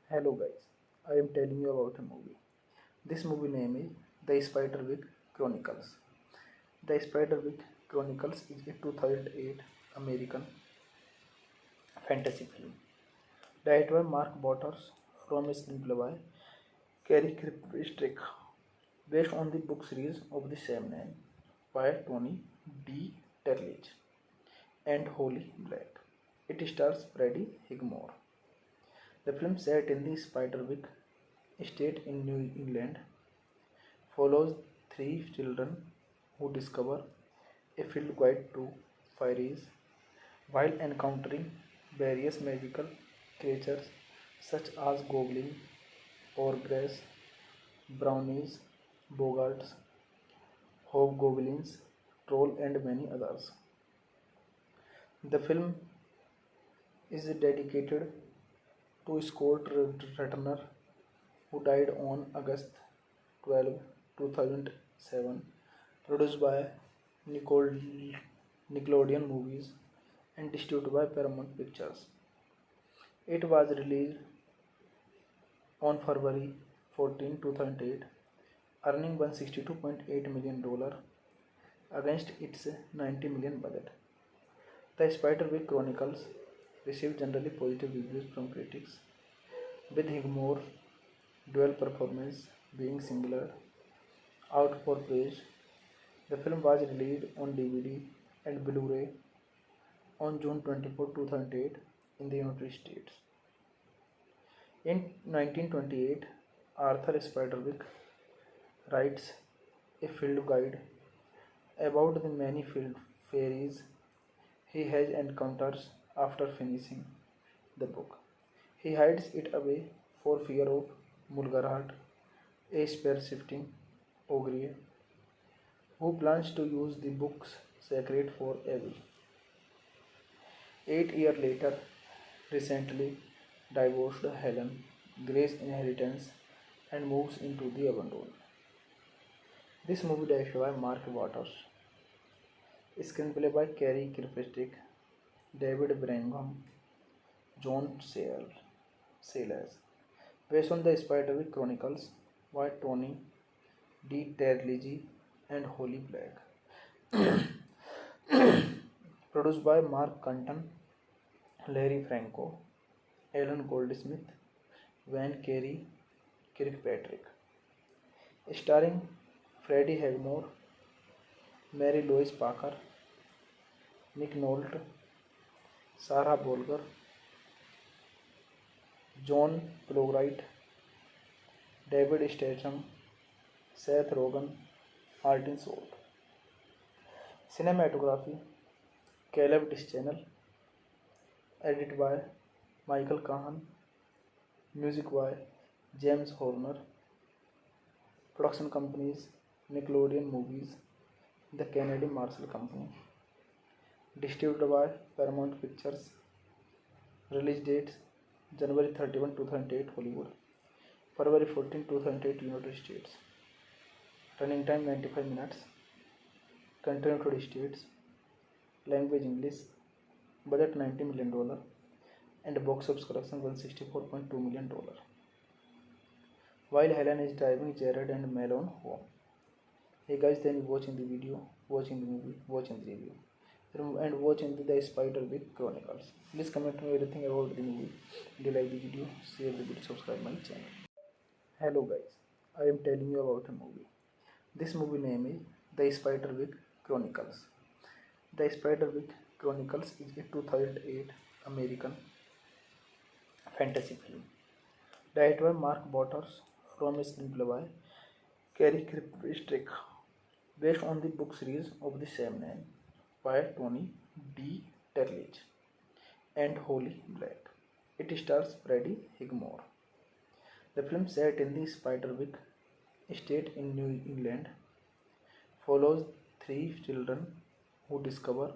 Hello guys, I am telling you about a movie. This movie name is The Spiderwick Chronicles. The Spiderwick Chronicles is a 2008 American fantasy film. Directed by Mark Waters from a screenplay by Kerry Kirkpatrick, based on the book series of the same name by Tony D. Terlich and Holly Black. It stars Freddie Highmore. The film set in the Spiderwick estate in New England follows three children who discover a field guide to fairies while encountering various magical creatures such as goblins, ogres, brownies, bogarts, hobgoblins, troll, and many others. The film is dedicated to Scott Ratner, who died on August 12, 2007, produced by Nicole, Nickelodeon Movies and distributed by Paramount Pictures. It was released on February 14, 2008, earning $162.8 million against its $90 million budget. The Spiderwick Chronicles received generally positive reviews from critics, with Higmore's dual performance being singled out for praise. The film was released on DVD and Blu-ray on June 24, 2008 in the United States. In 1928, Arthur Spiderwick writes a field guide about the many field fairies he has encounters after finishing the book. He hides it away for fear of Mulgarat, a spear-shifting ogre who plans to use the book's secret for evil. 8 years later, recently divorced Helen Gray's inheritance and moves into the abandon. This movie directed by Mark Waters, screenplay by Kerry Kirkpatrick, David Brangham, John Sayles, based on the Spiderwick Chronicles by Tony D. Terlige and Holly Black, produced by Mark Cunton, Larry Franco, Alan Goldsmith, Van Kerry Kirkpatrick, starring Freddie Highmore, Mary Louise Parker, Nick Nolte, Sarah Bolger, John Plowright, David Statham, Seth Rogen, Martin Short. Cinematography Caleb Dischanel, edited by Michael Kahan, music by James Horner, production companies Nickelodeon Movies, the Kennedy Marshall Company, distributed by Paramount Pictures, release dates January 31, 2008 Hollywood, February 14, 2008 United States, running time 95 minutes, country United States, language English, budget $90 million, and box office collection $164.2 million. While Helen is driving Jared and Malone home. Hey guys, then watching the video, watching the movie, watching the review, and watching the Spiderwick Chronicles. Please comment me everything about the movie. Do you like the video? Share the video, subscribe my channel. Hello guys, I am telling you about a movie. This movie name is The Spiderwick Chronicles. The Spiderwick Chronicles is a 2008 American fantasy film. Directed by Mark Waters from a screenplay by Kerry Kirkpatrick, based on the book series of the same name by Tony D. Terlich and Holly Black. It stars Freddie Highmore. The film set in the Spiderwick estate in New England follows three children who discover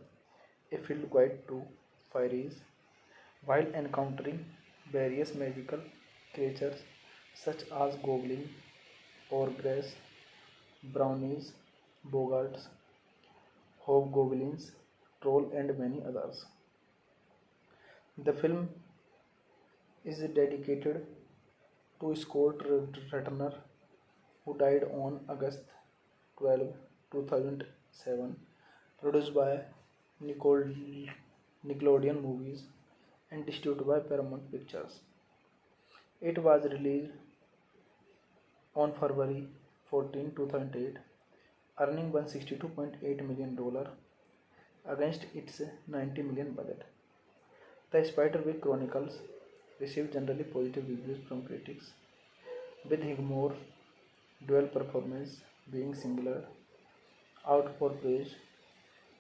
a field guide to fairies while encountering various magical creatures such as goblins, ogres, brownies, bogarts, hobgoblins, troll, and many others. The film is dedicated to escort returner who died on August 12, 2007, produced by Nickelodeon Movies and distributed by Paramount Pictures. It was released on February 14, 2008, earning $162.8 million against its $90 million budget. The Spiderwick Chronicles received generally positive reviews from critics, with Higmore's dual performance being singled out for praise.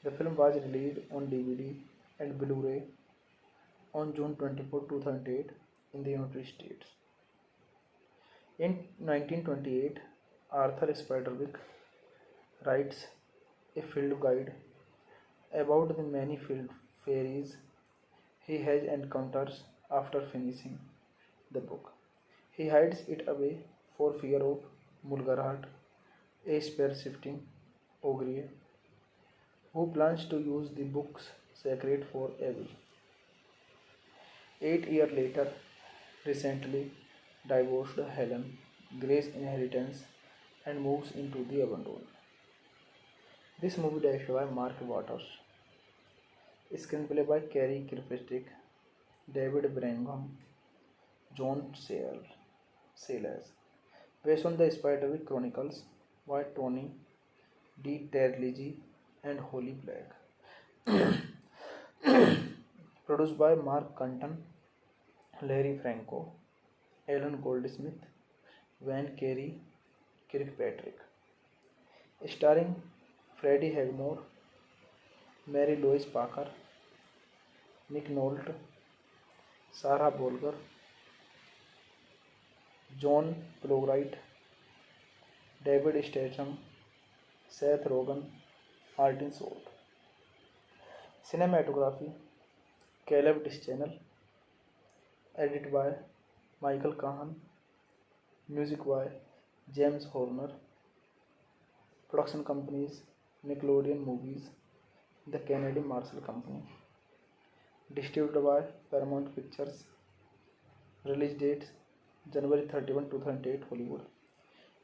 The film was released on DVD and Blu-ray on June 24, 2008 in the United States. In 1928, Arthur Spiderwick writes a field guide about the many fairies he has encounters after finishing the book. He hides it away for fear of Mulgarhat, a spear-shifting ogre who plans to use the book's secret for evil. 8 years later, recently divorced Helen Gray's inheritance and moves into the abandon. This movie directed by Mark Waters, screenplay by Cary Kirkpatrick, David Brangham, John Sayles, based on the Spiderwick Chronicles by Tony D. Terligi and Holly Black, produced by Mark Cunton, Larry Franco, Alan Goldsmith, Van Cary Kirkpatrick, starring Freddie Highmore, Mary Louise Parker, Nick Nolte, Sarah Bolger, John Plowright, David Statham, Seth Rogen, Martin Short. Cinematography Caleb Dischanel, edited by Michael Kahan, music by James Horner, production companies Nickelodeon Movies, the Canadian Marshall Company, distributed by Paramount Pictures, release dates January 31, 2008 Hollywood,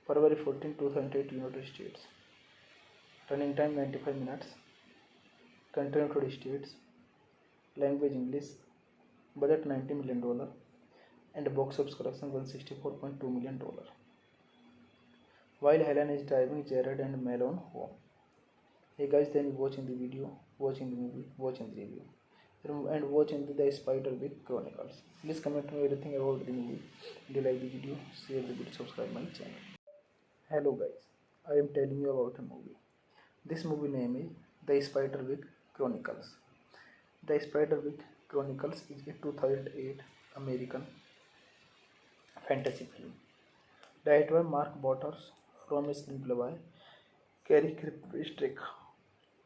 February 14, 2008 United States, running time 95 minutes, country United States, language English, budget $90 million, and box office collection $164.2 million. While Helen is driving Jared and Malone home. Hey guys, then watching the video, watching the movie, watching the review, and watching the Spiderwick Chronicles. Please comment me everything about the movie. Do you like the video? Share the video, subscribe my channel. Hello guys, I am telling you about a movie. This movie name is The Spiderwick Chronicles. The Spiderwick Chronicles is a 2008 American fantasy film directed by Mark Waters from a screenplay by Cary Kirkpatrick,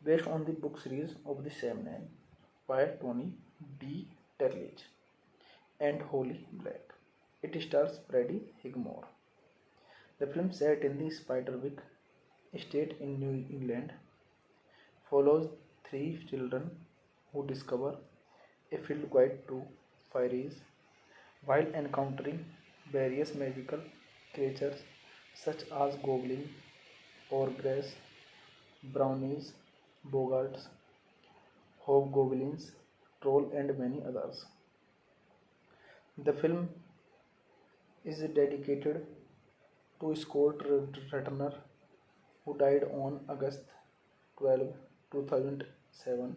based on the book series of the same name by Tony D. Terligi and Holly Black. It stars Freddie Highmore. The film, set in the Spiderwick estate in New England, follows three children who discover a field guide to fairies while encountering various magical creatures such as goblins, ogres, brownies, bogarts, hobgoblins, troll, and many others. The film is dedicated to Scott Ratner, who died on August 12, 2007,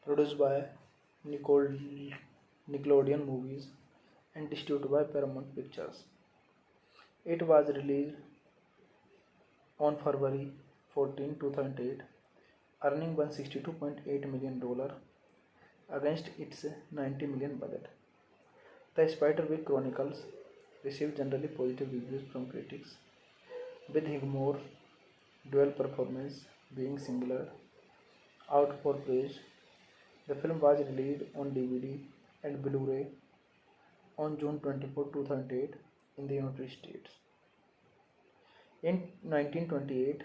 produced by Nickelodeon Movies and distributed by Paramount Pictures. It was released on February 14, 2008, earning $162.8 million against its $90 million budget. The Spiderwick Chronicles received generally positive reviews from critics, with Higmore's dual performance being singled out for praise. The film was released on DVD and Blu-ray on June 24, 2008 in the United States. In 1928,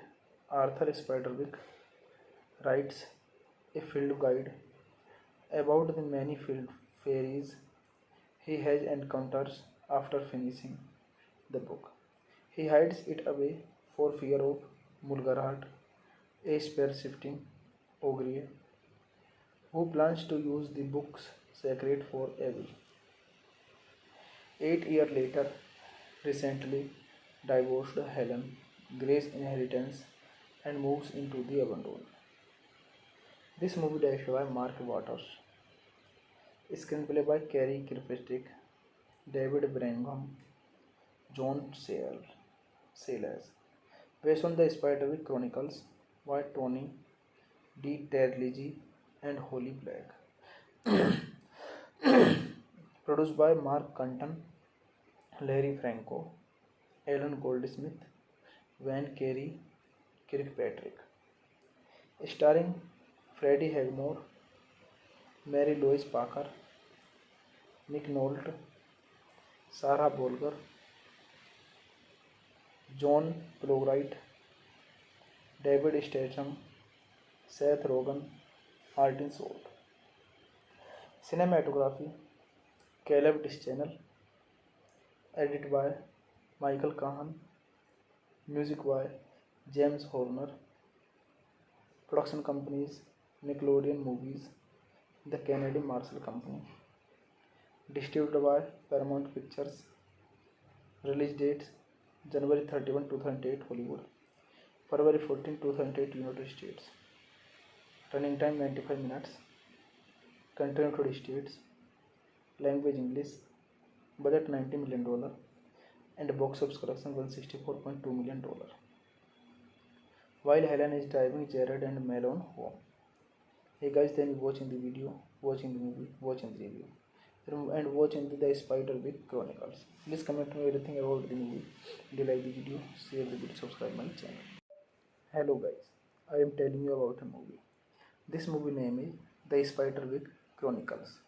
Arthur Spiderwick writes a field guide about the many fairies he has encounters after finishing the book. He hides it away for fear of Mulgarhat, a spear-shifting ogre who plans to use the book's secret for evil. 8 years later, recently divorced Helen Gray's inheritance and moves into the abandon. This movie directed by Mark Waters, screenplay by Cary Kirkpatrick, David Brangham, John Sayles, based on the Spiderwick Chronicles by Tony D. Terligi and Holly Black, produced by Mark Cunton, Larry Franco, Alan Goldsmith, Van Cary Kirkpatrick, starring Freddie Highmore, Mary Louise Parker, Nick Nolte, Sarah Bolger, John Plowright, David Statham, Seth Rogen, Martin Short. Cinematography Caleb Dischanel, edited by Michael Kahan, music by James Horner, production companies Nickelodeon Movies, the Kennedy Marshall Company, distributed by Paramount Pictures, release dates January 31, 2008 Hollywood, February 14, 2008 United States, running time 95 minutes, country United States, language English, budget $90 million, and box office collection $164.2 million. While Helen is driving Jared and Malone home. Hey guys, then watching the video, watching the movie, watching the review, and watching the Spiderwick Chronicles. Please comment me everything about the movie. If you like the video, share the video, subscribe my channel. Hello guys, I am telling you about a movie. This movie name is The Spiderwick Chronicles.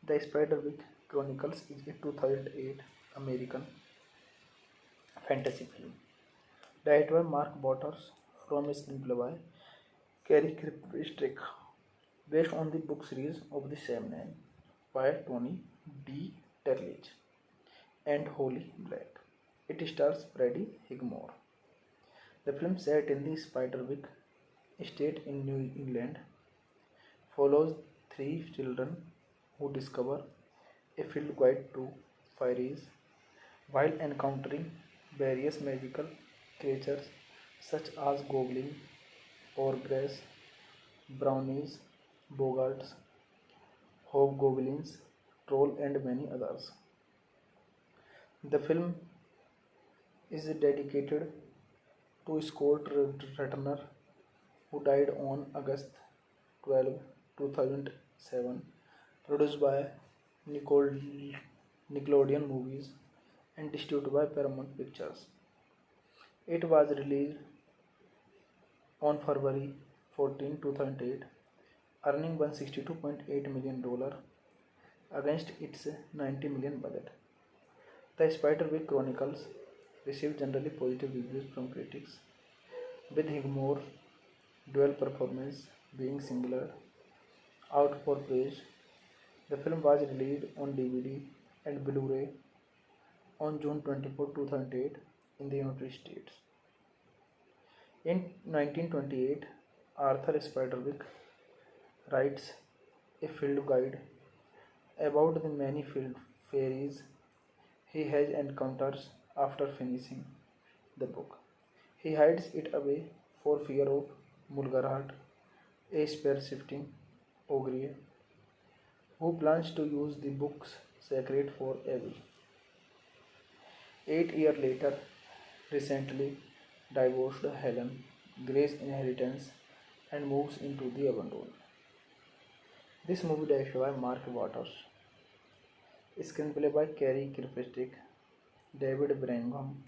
The Spiderwick Chronicles is a 2008 American fantasy film directed by Mark Waters from a screenplay by Cary Kirkpatrick, based on the book series of the same name by Tony D. Terligi and Holly Black. It stars Freddie Highmore. The film, set in the Spiderwick estate in New England, follows three children who discover a field guide to fairies while encountering various magical creatures such as goblins, ogres, brownies, bogarts, hobgoblins, troll, and many others. The film is dedicated to Scott Ratner, who died on August 12, 2007, produced by Nickelodeon Movies and distributed by Paramount Pictures. It was released on February 14, 2008, earning $162.8 million against its $90 million budget. The Spiderwick Chronicles received generally positive reviews from critics, with Highmore's dual performance being singled out for praise. The film was released on DVD and Blu-ray on June 24, 2008 in the United States. In 1928, Arthur Spiderwick writes a field guide about the many field fairies he has encounters after finishing the book. He hides it away for fear of Mulgarhat, a spear-shifting ogre who plans to use the book's secret for evil. 8 years later, recently divorced Helen Gray's inheritance and moves into the abandon. This movie directed by Mark Waters, screenplay by Cary Kirkpatrick, David Brangham,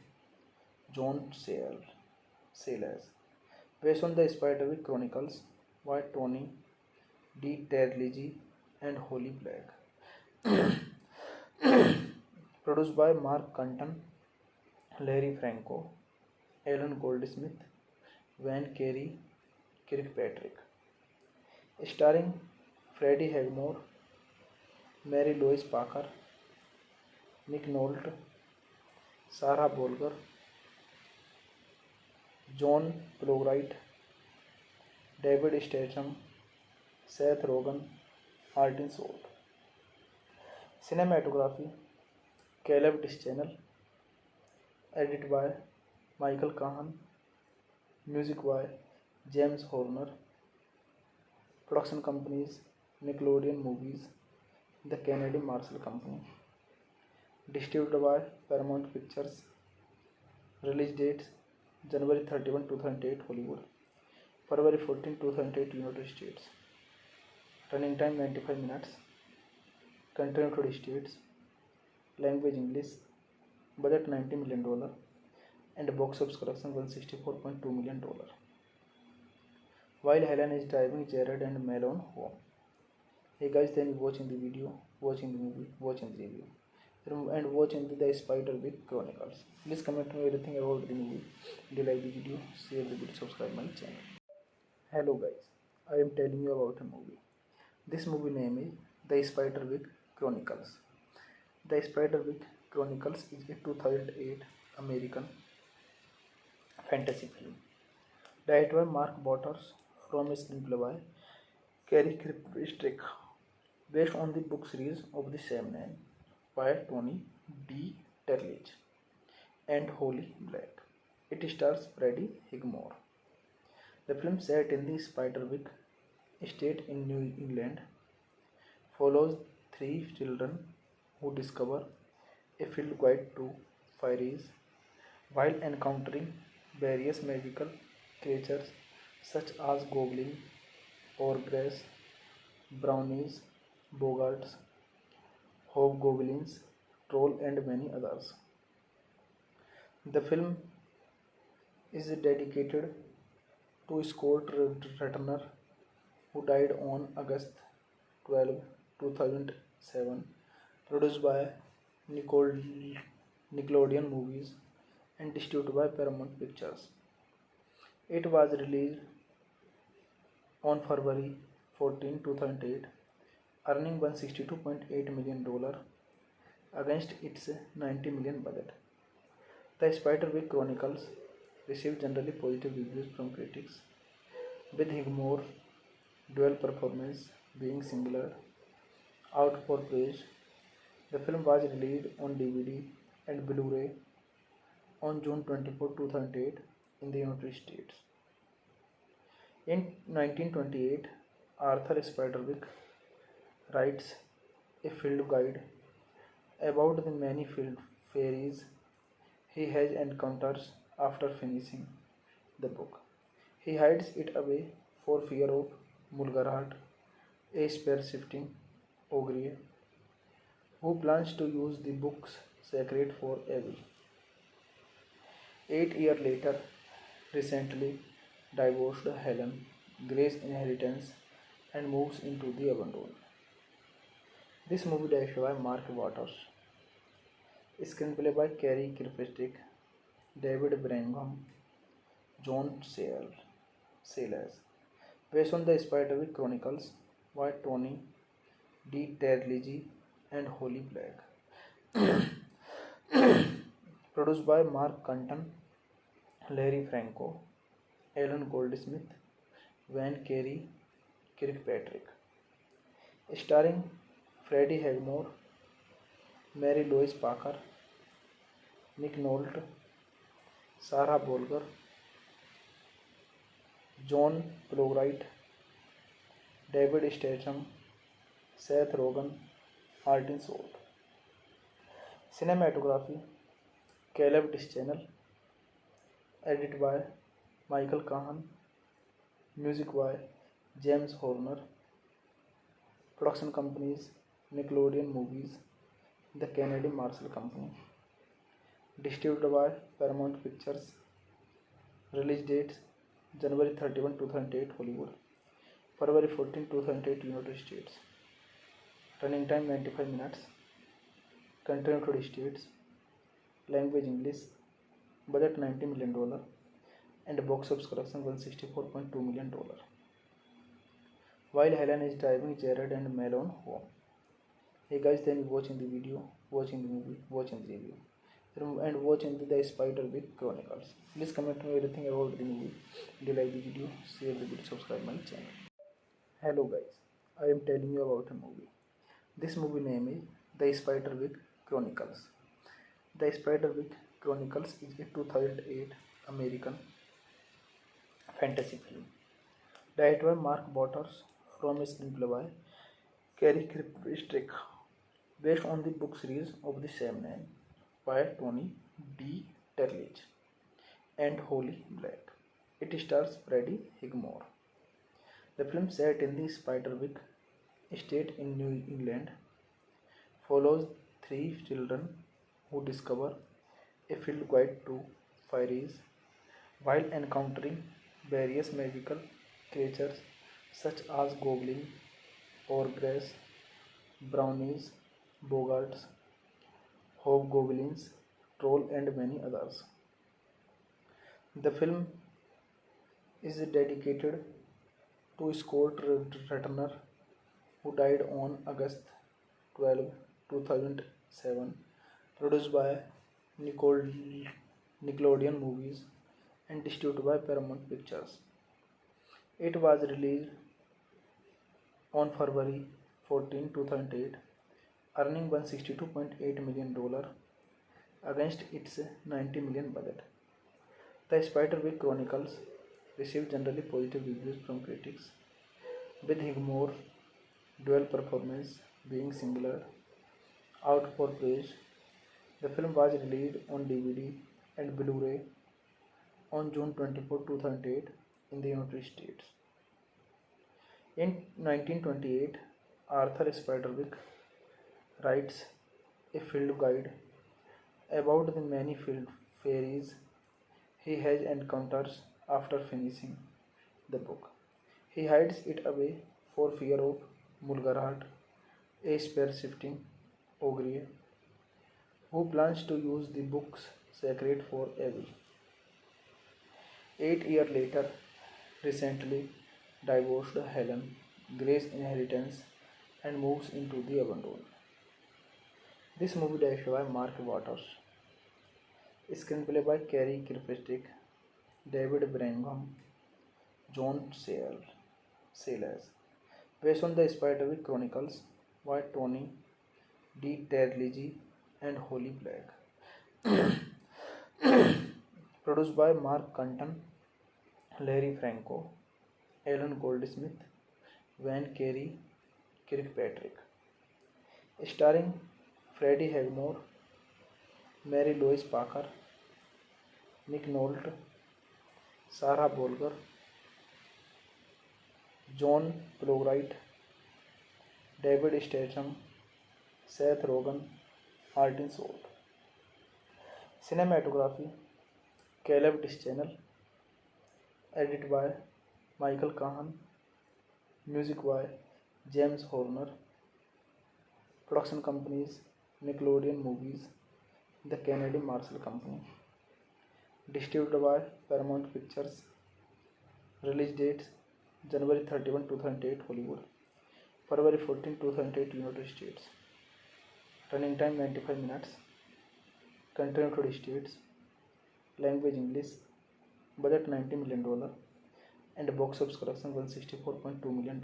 John Sayles, based on the Spiderwick Chronicles by Tony D. Terligi and Holly Black, produced by Mark Cunton, Larry Franco, Alan Goldsmith, Van Cary Kirkpatrick, starring Freddie Highmore, Mary Louise Parker, Nick Nolte, Sarah Bolger, John Plowright, David Statham, Seth Rogen, Martin Short. Cinematography Caleb Dischanel, edited by Michael Kahan, music by James Horner, production companies Nickelodeon Movies, the Kennedy Marshall Company, distributed by Paramount Pictures, release dates January 31, 2008 Hollywood, February 14, 2008 United States, running time 95 minutes, country United States, language English, budget $90 million, and box office collection $164.2 million. While Helen is driving Jared and Malone home. Hey guys, then watching the video, watching the movie, watching the review, and watching the Spiderwick Chronicles. Please comment me everything about the movie. Do you like the video? Share the video, subscribe my channel. Hello guys, I am telling you about a movie. This movie name is The Spiderwick Chronicles. The Spiderwick Chronicles is a 2008 American fantasy film. Directed by Mark Waters from a screenplay by Cary Kirkpatrick, based on the book series of the same name by Tony D. Terlich and Holly Black. It stars Freddie Highmore. The film, set in the Spiderwick estate in New England, follows three children who discover a field guide to fairies while encountering various magical creatures such as goblins, ogres, brownies, bogarts, hobgoblins, troll, and many others. The film is dedicated to Scott Ratner, who died on August 12, 2007, produced by Nickelodeon Movies and distributed by Paramount Pictures. It was released on February 14, 2008, earning $162.8 million against its $90 million budget. The Spiderwick Chronicles received generally positive reviews from critics, with Highmore's dual performance being singled out for praise. The film was released on DVD and Blu-ray on June 24, 2008 in the United States. In 1928, Arthur Spiderwick writes a field guide about the many field fairies he has encounters after finishing the book. He hides it away for fear of Mulgarat, a spear-shifting ogre who plans to use the book's secret for evil. 8 years later, recently divorced Helen Gray's inheritance and moves into the abandon. This movie directed by Mark Waters, screenplay by Cary Kirkpatrick, David Brangham, John Sayles, based on the Spiderwick Chronicles by Tony D. Terlige and Holly Black, produced by Mark Cunton, Larry Franco, Alan Goldsmith, Van Cary Kirkpatrick, starring Freddie Highmore, Mary Louise Parker, Nick Nolte, Sarah Bolger, John Plowright, David Statham, Seth Rogen, Martin Short. Cinematography Caleb Dischanel, edited by Michael Kahan, music by James Horner, production companies Nickelodeon Movies, the Kennedy Marshall Company, distributed by Paramount Pictures, release dates January 31, 2008 Hollywood, February 14, 2008 United States, running time 95 minutes, country United States, language English, budget $90 million, and box office collection $164.2 million. While Helen is driving Jared and Malone home. Hey guys, then watching the video, watching the movie, watching the review, and watching the Spiderwick Chronicles. Please comment me everything about the movie. Do you like the video? Share the video. Subscribe my channel. Hello guys, I am telling you about a movie. This movie name is The Spiderwick Chronicles. The Spiderwick Chronicles is a 2008 American fantasy film. Directed by Mark Waters from a screenplay by Cary Kirkpatrick, based on the book series of the same name by Tony D. Terlich and Holly Black. It stars Freddie Highmore. The film, set in the Spiderwick estate in New England, follows three children who discover a field guide to fairies while encountering various magical creatures such as goblins, ogres, brownies, bogarts, hobgoblins, troll, and many others. The film is dedicated to Scott Ratner, who died on August 12, 2007, produced by Nickelodeon Movies and distributed by Paramount Pictures. It was released on February 14, 2008, earning $162.8 million against its $90 million budget. The Spiderwick Chronicles received generally positive reviews from critics, with Highmore's dual performance being singled out for praise. The film was released on DVD and Blu-ray on June 24, 2008 in the United States. In 1928, Arthur Spiderwick writes a field guide about the many field fairies he has encounters after finishing the book. He hides it away for fear of Mulgarhat, a spear-shifting ogre who plans to use the book's secret for evil. 8 years later, recently divorced Helen Gray's inheritance and moves into the abandon. This movie directed by Mark Waters, screenplay by Cary Kirkpatrick, David Brangham, John Sayles, based on the Spiderwick Chronicles by Tony D. Terlige and Holly Black, produced by Mark Cunton, Larry Franco, Alan Goldsmith, Van Cary Kirkpatrick, starring Freddie Highmore, Mary Louise Parker, Nick Nolte, Sarah Bolger, John Plowright, David Statham, Seth Rogen, Martin Short. Cinematography Caleb Dischanel, edited by Michael Kahan, music by James Horner, production companies Nickelodeon Movies, the Kennedy Marshall Company, distributed by Paramount Pictures. Release dates January 31, 2008 Hollywood, February 14, 2008 United States. Running time 95 minutes. Country United States. Language English. Budget $90 million and box office collection $164.2 million.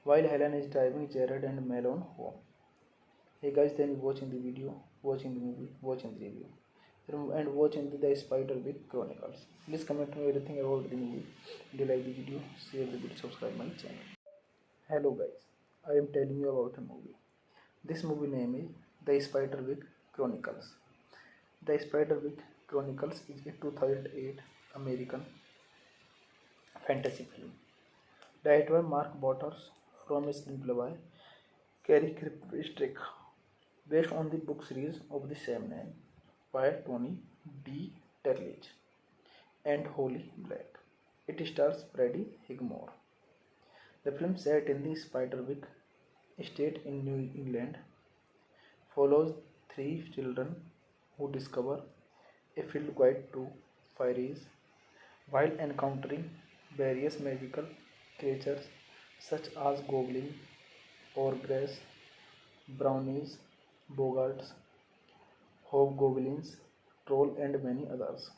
While Helen is driving Jared and Malone home. Hey guys, then watching the video, watching the movie, watching the review, and watching the Spiderwick Chronicles. Please comment me everything about the movie. Do you like the video? Share the video. Subscribe my channel. Hello guys, I am telling you about a movie. This movie name is The Spiderwick Chronicles. The Spiderwick Chronicles is a 2008 American fantasy film. Directed by Mark Waters from a screenplay by Cary Kirkpatrick, based on the book series of the same name by Tony D. Terlich and Holly Black. It stars Freddie Highmore. The film, set in the Spiderwick estate in New England, follows three children who discover a field guide to fairies while encountering various magical creatures such as goblins, ogres, brownies, bogarts, hobgoblins, troll, and many others.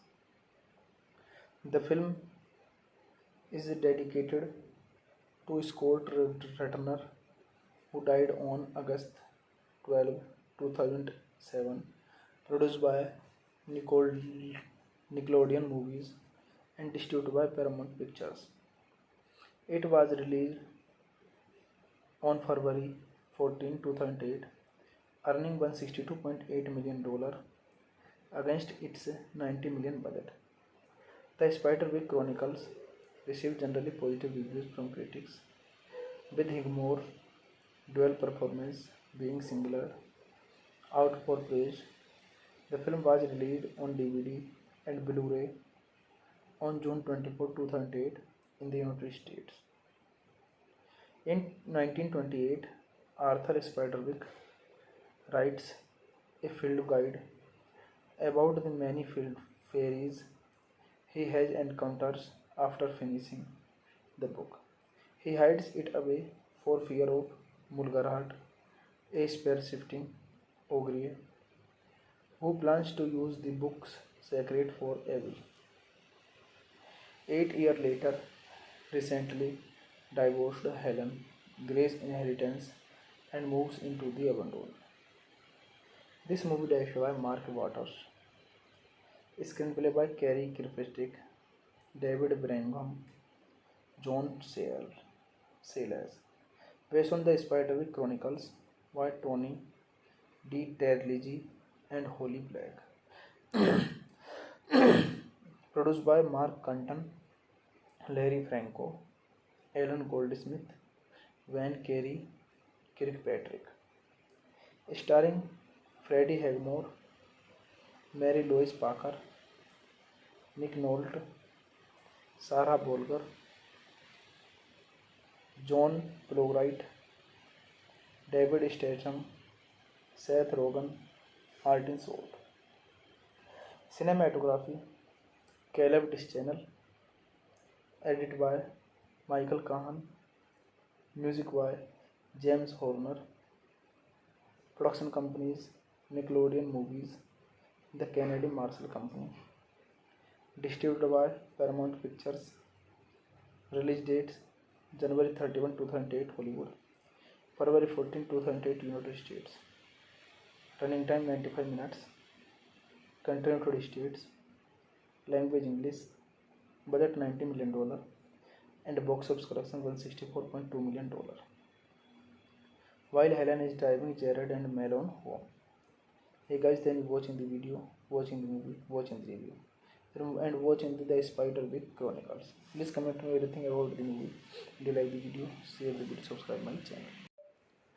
The film is dedicated to Scott Ratner, who died on August 12, 2007, produced by Nicole, Nickelodeon Movies and distributed by Paramount Pictures. It was released on February 14, 2008, earning $162.8 million against its $90 million budget. The Spiderwick Chronicles received generally positive reviews from critics, with Higmore's dual performance being singled out for praise. The film was released on DVD and Blu-ray on June 24, 2008 in the United States. In 1928, Arthur Spiderwick writes a field guide about the many field fairies he has encounters after finishing the book. He hides it away for fear of Mulgarhat, a spear-shifting ogre who plans to use the book's secret for evil. 8 years later, recently divorced Helen Gray's inheritance and moves into the abandon. This movie directed by Mark Waters, screenplay by Cary Kirkpatrick, David Brangham, John Sayles, based on the Spiderwick Chronicles by Tony D. Terligi and Holly Black. Produced by Mark Cunton, Larry Franco, Alan Goldsmith, Van Cary Kirkpatrick. Starring Freddie Highmore, Mary Louise Parker, Nick Nolte, Sarah Bolger, John Plowright, David Statham, Seth Rogen, Martin Short. Cinematography Caleb Dischanel. Edited by Michael Kahan. Music by James Horner. Production companies Nickelodeon Movies, the Canadian Marshall Company. Distributed by Paramount Pictures. Release dates January 31, 2008 Hollywood, February 14, 2008 United States. Running time 95 minutes. Country United States. Language English. Budget $90 million and box office collection $164.2 million. While Helen is driving Jared and Malone home. Hey guys, then watching the video, watching the movie, watching the review, and watching the Spiderwick Chronicles. Please comment me everything about the movie. Do you like the video? Share the video, subscribe my channel.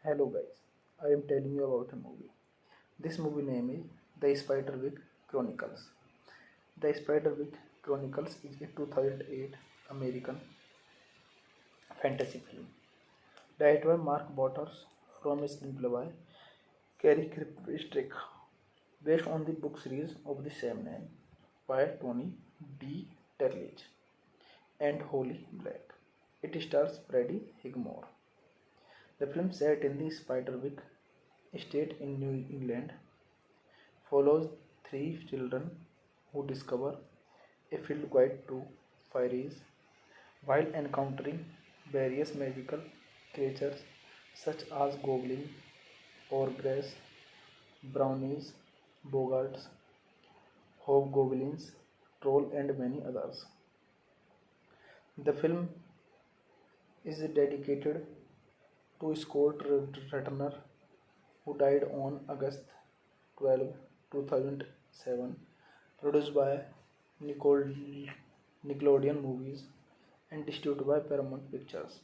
Hello guys, I am telling you about a movie. This movie name is The Spiderwick Chronicles. The Spiderwick Chronicles is a 2008 American fantasy film directed by Mark Waters from a screenplay by Cary Kirkpatrick, based on the book series of the same name by Tony D. Terligi and Holly Black. It stars Freddie Highmore. The film, set in the Spiderwick estate in New England, follows three children who discover a field guide to fairies while encountering various magical creatures such as goblins, ogres, brownies, bogarts, hobgoblins, troll, and many others. The film is dedicated to Scott Ratner, who died on August 12, 2007, produced by Nickelodeon Movies and distributed by Paramount Pictures.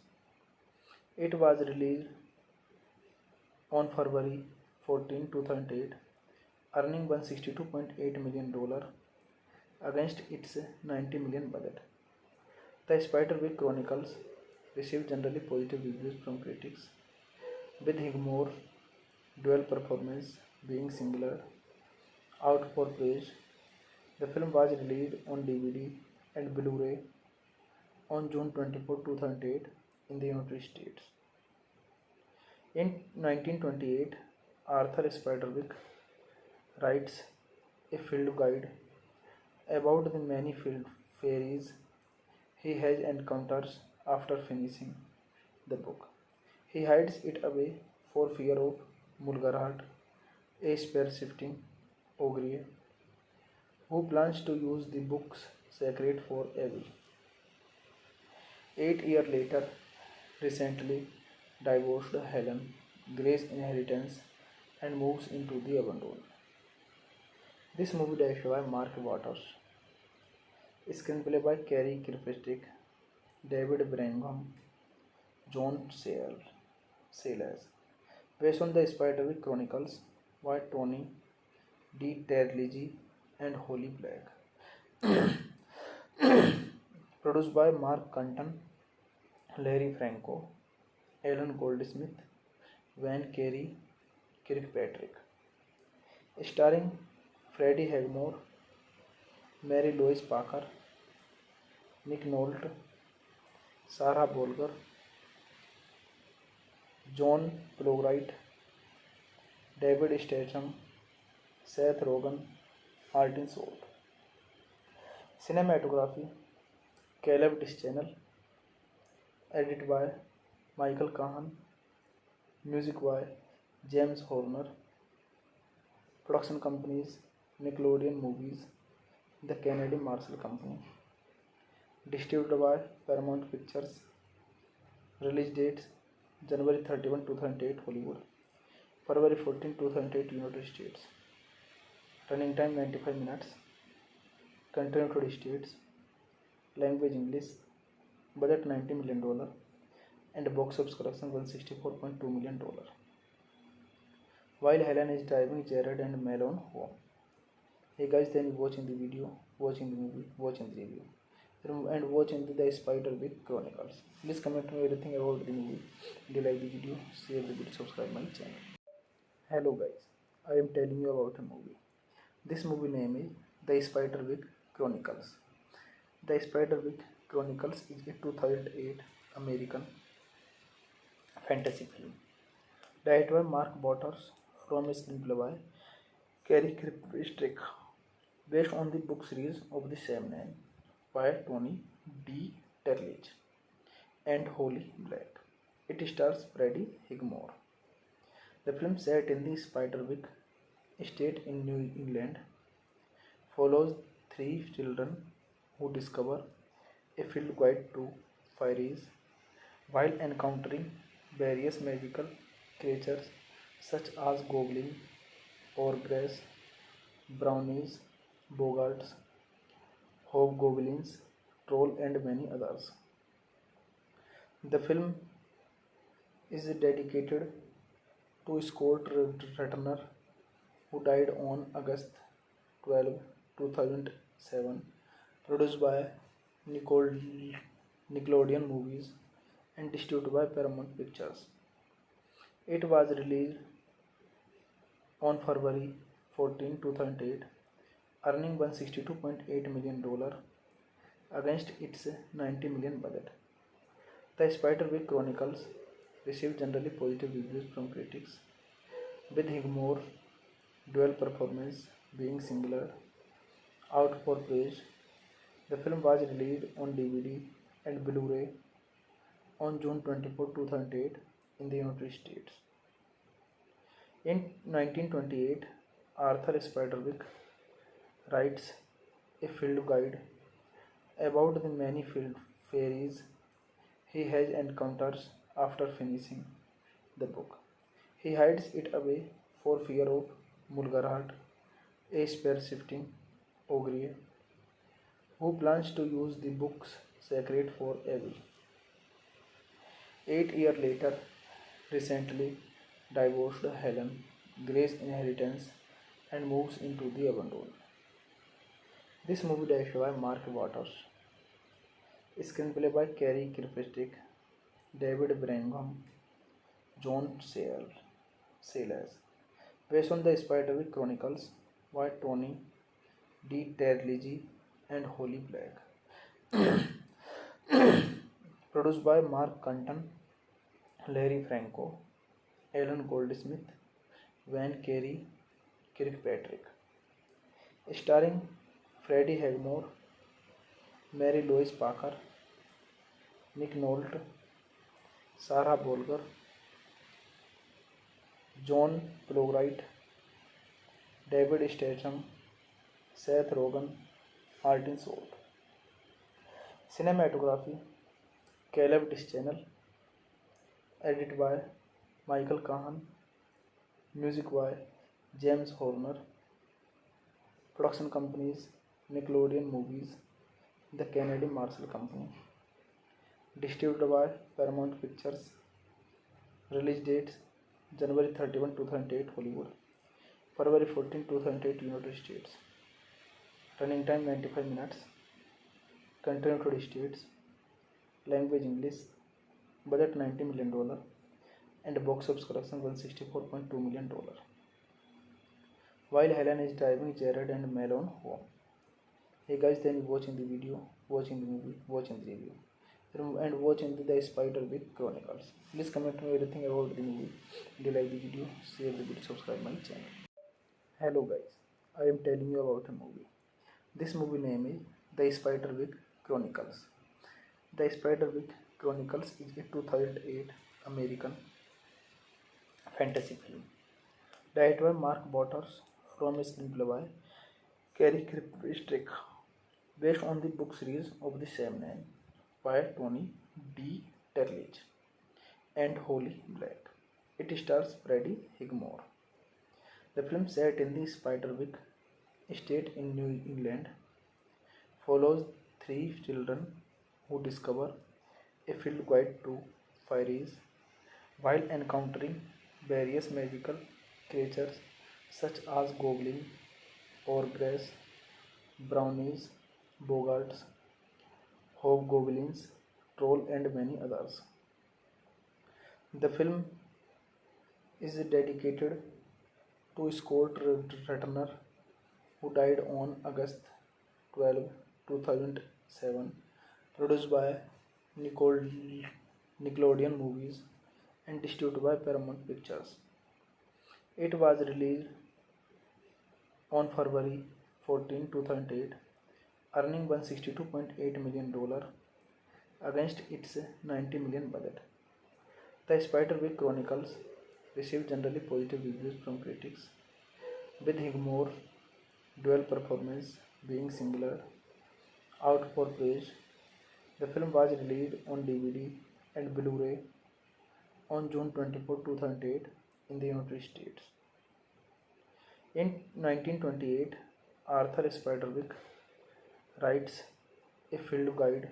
It was released on February 14, 2008, earning $162.8 million against its $90 million budget. The Spiderwick Chronicles received generally positive reviews from critics, with Highmore's dual performance being singled out for praise. The film was released on DVD and Blu-ray on June 24, 2008 in the United States. In 1928, Arthur Spiderwick writes a field guide about the many field fairies he has encounters after finishing the book. He hides it away for fear of Mulgarhat, a spear-shifting ogre who plans to use the book's secret for evil. 8 years later, recently divorced Helen Gray's inheritance and moves into the abandon. This movie directed by Mark Waters, screenplay by Cary Kirkpatrick, David Brangham, John Sayles, based on the Spiderwick Chronicles by Tony D. Terligi and Holly Black. Produced by Mark Cunton, Larry Franco, Alan Goldsmith, Van Cary Kirkpatrick. Starring Freddie Highmore, Mary Louise Parker, Nick Nolte, Sarah Bolger, John Plowright, David Statham, Seth Rogen, Martin Short. Cinematography Caleb Dischanel. Edited by Michael Kahan. Music by James Horner. Production companies Nickelodeon Movies, the Canadian Marshall Company. Distributed by Paramount Pictures. Release dates January 31, 2008 Hollywood, February 14, 2008 United States. Running time 95 minutes. Country United States. Language English. Budget $90 million and box office collection $164.2 million. While Helen is driving Jared and Malone home. Hey guys, then watching the video, watching the movie, watching the review, and watching the Spiderwick Chronicles. Please comment me everything about the movie. If you like the video, share the video, subscribe my channel. Hello guys, I am telling you about a movie. This movie name is The Spiderwick Chronicles. The Spiderwick Chronicles is a 2008 American fantasy film directed by Mark Waters from a screenplay by Cary Kirkpatrick, based on the book series of the same name by Tony D. Terligi and Holly Black. It stars Freddie Highmore. The film, set in the Spiderwick estate in New England, follows three children who discover a field guide to fairies while encountering various magical creatures such as goblins, ogres, brownies, bogarts, hobgoblins, troll, and many others. The film is dedicated to Scott Ratner, who died on August 12, 2007, produced by Nickelodeon Movies and distributed by Paramount Pictures. It was released on February 14, 2008, earning $162.8 million against its $90 million budget. The Spiderwick Chronicles received generally positive reviews from critics, with Highmore's dual performance being singled out for praise. The film was released on DVD and Blu-ray on June 24, 2008 in the United States. In 1928, Arthur Spiderwick writes a field guide about the many field fairies he has encounters after finishing the book. He hides it away for fear of Mulgarhat, a spear-shifting ogre who plans to use the book's secret for evil. 8 years later, recently divorced Helen Gray's inheritance and moves into the abandon. This movie directed by Mark Waters, screenplay by Cary Kirkpatrick, David Brangham, John Sayles, based on the Spiderwick Chronicles by Tony D. Terligi and Holly Black. Produced by Mark Cunton, Larry Franco, Alan Goldsmith, Van Cary Kirkpatrick. starring Freddie Highmore, Mary Louise Parker, Nick Nolte, Sarah Bolger, John Plowright, David Statham, Seth Rogen, Martin Short. Cinematography Caleb Deschanel, edited by Michael Kahan, music by James Horner, production companies Nickelodeon Movies, the Canadian Marshall Company, distributed by Paramount Pictures, release dates January 31, 2008 Hollywood, February 14, 2008 United States, running time 95 minutes, country United States, language English, budget $90 million, and box office collection $164.2 million. While Helen is driving Jared and Malone home. Hey guys, then watching the video, watching the movie, watching the review, and watching the Spiderwick Chronicles. Please comment me everything about the movie. Do you like the video? Share the video, subscribe my channel. Hello guys, I am telling you about a movie. This movie name is The Spiderwick Chronicles. The Spiderwick Chronicles is a 2008 American fantasy film directed by Mark Waters from a screenplay by Cary Kirkpatrick, based on the book series of the same name by Tony D. Terlich and Holly Black. It stars Freddie Highmore. The film, set in the Spiderwick estate in New England, follows three children who discover a field guide to fairies while encountering various magical creatures such as goblins, ogres, brownies, bogarts, hobgoblins, troll, and many others. The film is dedicated to Scott Ratner, who died on August 12, 2007, produced by Nickelodeon Movies and distributed by Paramount Pictures. It was released on February 14, 2008, earning $162.8 million against its $90 million budget. The Spiderwick Chronicles received generally positive reviews from critics, with Highmore's dual performance being singled out for praise. The film was released on DVD and Blu-ray on June 24, 2008 in the United States. In 1928, Arthur Spiderwick writes a field guide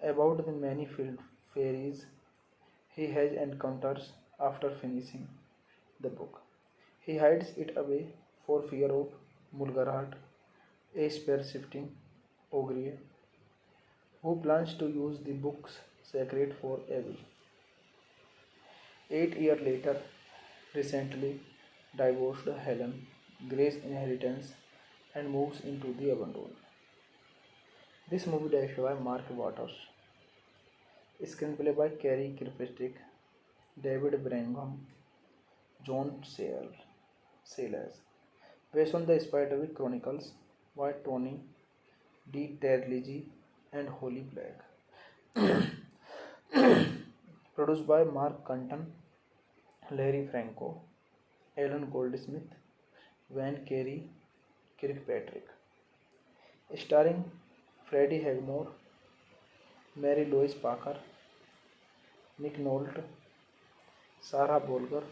about the many field fairies he has encounters after finishing the book. He hides it away for fear of Mulgarhat, a spear-shifting ogre who plans to use the book's secret for evil. 8 years later, recently divorced Helen Gray's inheritance and moves into the abandon. This movie directed by Mark Waters, screenplay by Cary Kirkpatrick, David Brangham, John Sayles, based on the Spiderwick Chronicles by Tony D. Terlige and Holly Black, produced by Mark Cunton, Larry Franco, Alan Goldsmith, Van Cary Kirkpatrick, starring Freddie Highmore, Mary Louise Parker, Nick Nolte, Sarah Bolger,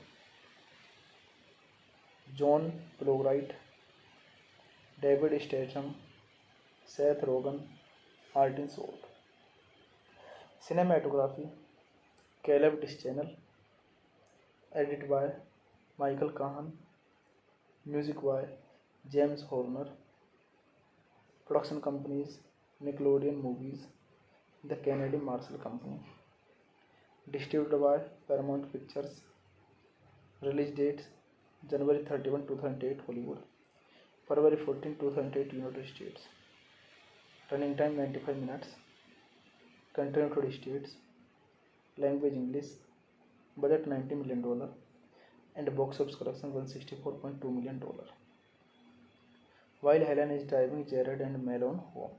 John Plowright, David Statham, Seth Rogen, Martin Short. Cinematography Caleb Deschanel, edited by Michael Kahan, music by James Horner, production companies Nickelodeon Movies, the Canadian Marshall Company, distributed by Paramount Pictures, release dates January 31, 2008 Hollywood, February 14, 2008 United States, running time 95 minutes, country United States, language English, budget $90 million, and box office collection $164.2 million. while Helen is driving Jared and Malone home.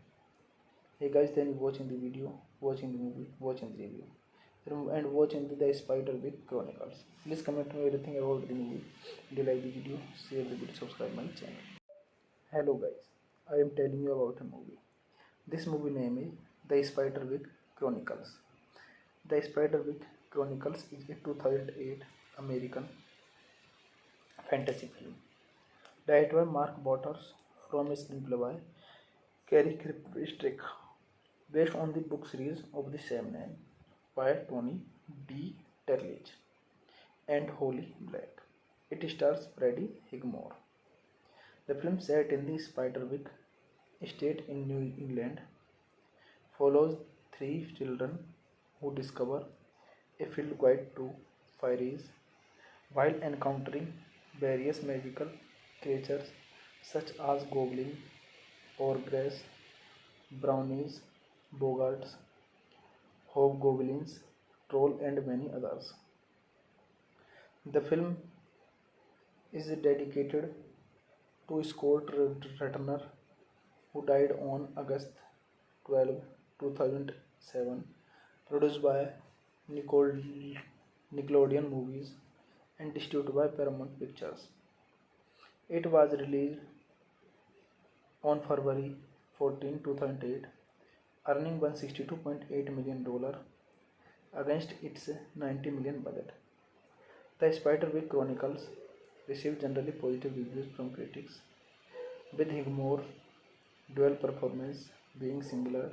Hey guys, then watching the video, watching the movie, watching the review, and watching the Spiderwick Chronicles. Please comment me everything about the movie. Do you like the video? Share the video, subscribe my channel. Hello guys, I am telling you about a movie. This movie name is The Spiderwick Chronicles. The Spiderwick Chronicles is a 2008 American fantasy film directed by Mark Waters from a screenplay by Cary Kirkpatrick, based on the book series of the same name by Tony D. Terlich and Holly Black. It stars Freddie Highmore. The film, set in the Spiderwick estate in New England, follows three children who discover a field guide to fairies while encountering various magical creatures such as goblins, ogres, brownies, bogarts, hobgoblins, troll, and many others. The film is dedicated to Scott Ratner, who died on August 12, 2007, produced by Nickelodeon Movies and distributed by Paramount Pictures. It was released on February 14, 2008, earning $162.8 million against its $90 million budget. The Spiderwick Chronicles received generally positive reviews from critics, with Highmore's dual performance being singled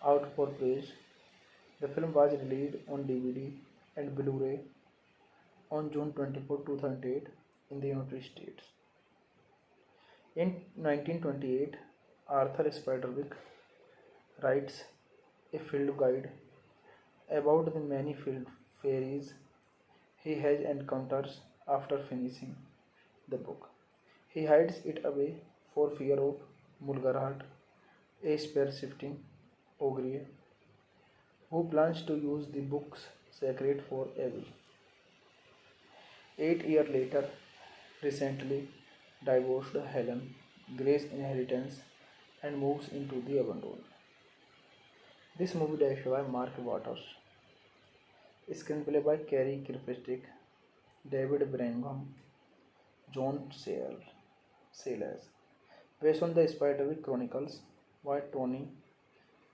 out for praise. The film was released on DVD and Blu-ray on June 24, 2008 in the United States. In 1928, Arthur Spiderwick writes a field guide about the many field fairies he has encounters after finishing the book. He hides it away for fear of Mulgarhat, a spear-shifting ogre who plans to use the book's secret for evil. 8 years later, recently divorced Helen Gray's inheritance and moves into the abandon. This movie directed by Mark Waters, screenplay by Cary Kirkpatrick, David Brangham, John Sayles, based on the Spiderwick Chronicles by Tony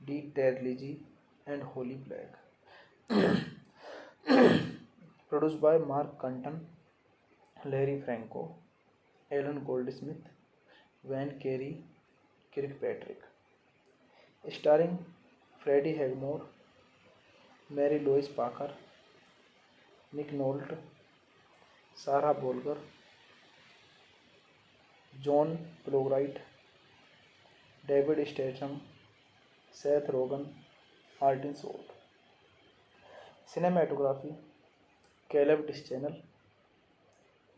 D. Terlige and Holly Black, produced by Mark Cunton, Larry Franco, Alan Goldsmith, Van Cary Kirkpatrick, starring Freddie Highmore, Mary Louise Parker, Nick Nolte, Sarah Bolger, John Plowright, David Statham, Seth Rogen, Martin Short. Cinematography Caleb Dischanel,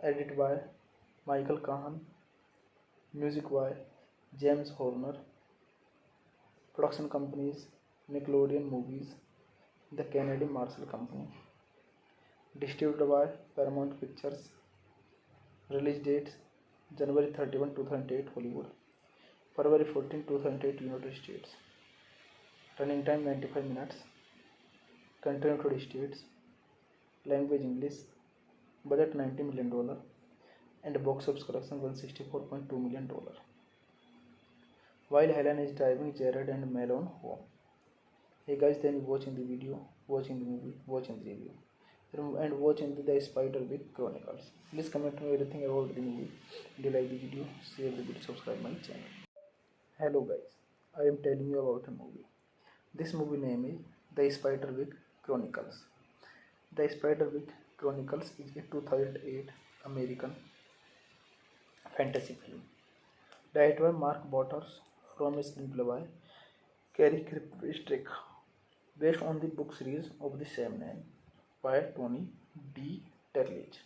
edited by Michael Kahan, music by James Horner. Production companies Nickelodeon Movies, the Canadian Marshall Company. Distributed by Paramount Pictures. Release dates January 31, 2008 Hollywood, February 14, 2008 United States. Running time 95 minutes. Country United States. Language English. Budget $90 million and box office collection $164.2 million. While Helen is driving Jared and Malone home. Hey guys, then watching the video, watching the movie, watching the review, and watching the Spiderwick Chronicles. Please comment me everything about the movie. Do you like the video? Share the video, subscribe my channel. Hello guys, I am telling you about a movie. This movie name is The Spiderwick Chronicles. The Spiderwick Chronicles is a 2008 American fantasy film directed by Mark Waters from a screenplay by Cary Kirkpatrick, based on the book series of the same name by Tony D. Terlige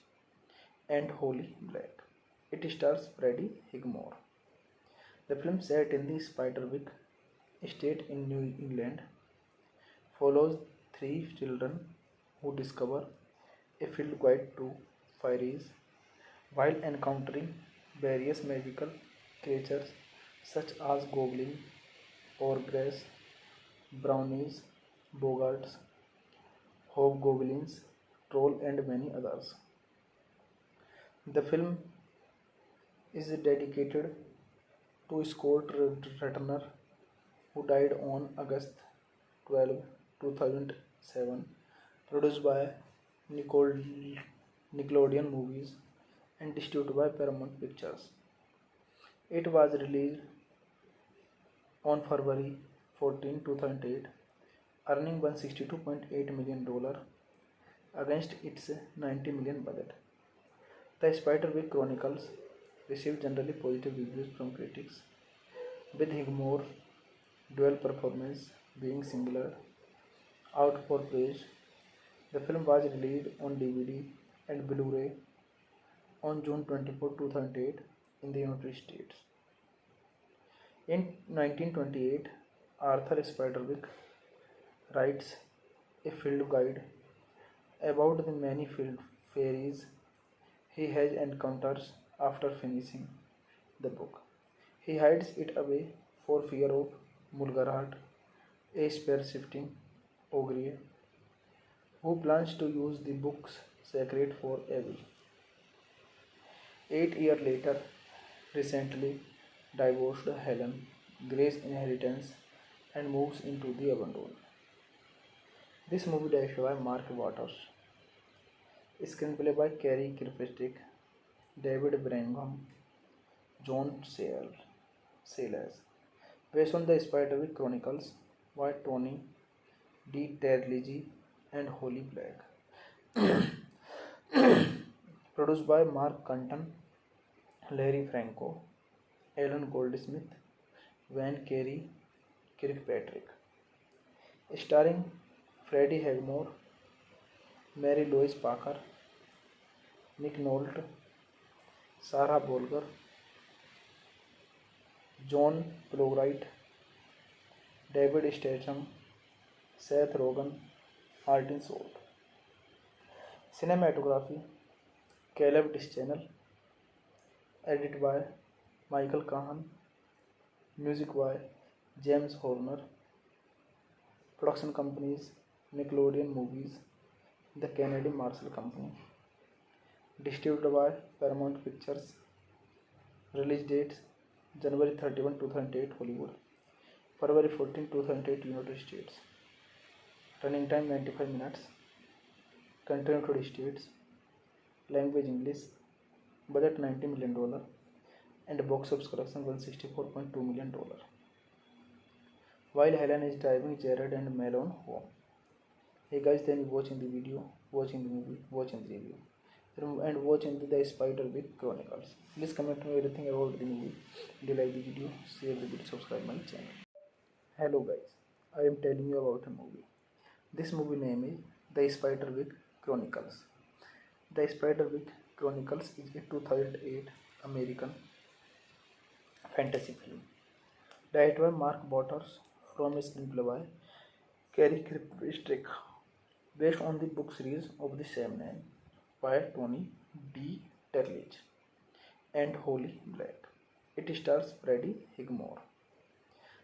and Holly Black. It stars Freddie Highmore. The film, set in the Spiderwick estate in New England, follows three children who discover a field guide to fairies while encountering various magical creatures such as goblin, ogres, brownies, bogarts, hobgoblins, troll, and many others. The film is dedicated to Scott Ratner, who died on August 12, 2007, produced by Nicole, Nickelodeon Movies and distributed by Paramount Pictures. It was released on February 14, 2008, earning $162.8 million against its $90 million budget. The Spiderwick Chronicles received generally positive reviews from critics, with Higmore's dual performance being singled out for praise. The film was released on DVD and Blu-ray on June 24, 2008 in the United States. In 1928, Arthur Spiderwick writes a field guide about the many field fairies he has encounters after finishing the book. He hides it away for fear of Mulgarhat, a spear-shifting ogre who plans to use the book's secret for evil. 8 years later, recently divorced Helen Gray's inheritance and moves into the abandon. This movie directed by Mark Waters, screenplay by Cary Kirkpatrick, David Brangham, John Sayles, based on the Spiderwick Chronicles by Tony D. Terligi and Holly Black, produced by Mark Cunton, Larry Franco, Alan Goldsmith, Van Cary Kirkpatrick, starring Freddie Highmore, Mary Louise Parker, Nick Nolte, Sarah Bolger, John Plowright, David Statham, Seth Rogen, Martin Short. Cinematography Caleb Dischanel, edited by Michael Kahan, music by James Horner. Production companies Nickelodeon Movies, the Canadian Marshall Company. Distributed by Paramount Pictures. Release dates January 31, 2008 Hollywood, February 14, 2008 United States. Running time 95 minutes. Country United States. Language English. Budget $90 million and box office collection $164.2 million. While Helen is driving Jared and Malone home. Hey guys, then watching the video, watching the movie, watching the review, and watching the Spiderwick Chronicles. Please comment me everything about the movie. Do you like the video? Share the video, subscribe my channel. Hello guys, I am telling you about a movie. This movie name is The Spiderwick Chronicles. The Spiderwick Chronicles is a 2008 American fantasy film. Directed by Mark Waters from a screenplay by Cary Kirkpatrick, based on the book series of the same name by Tony D. Terligi and Holly Black. It stars Freddie Highmore.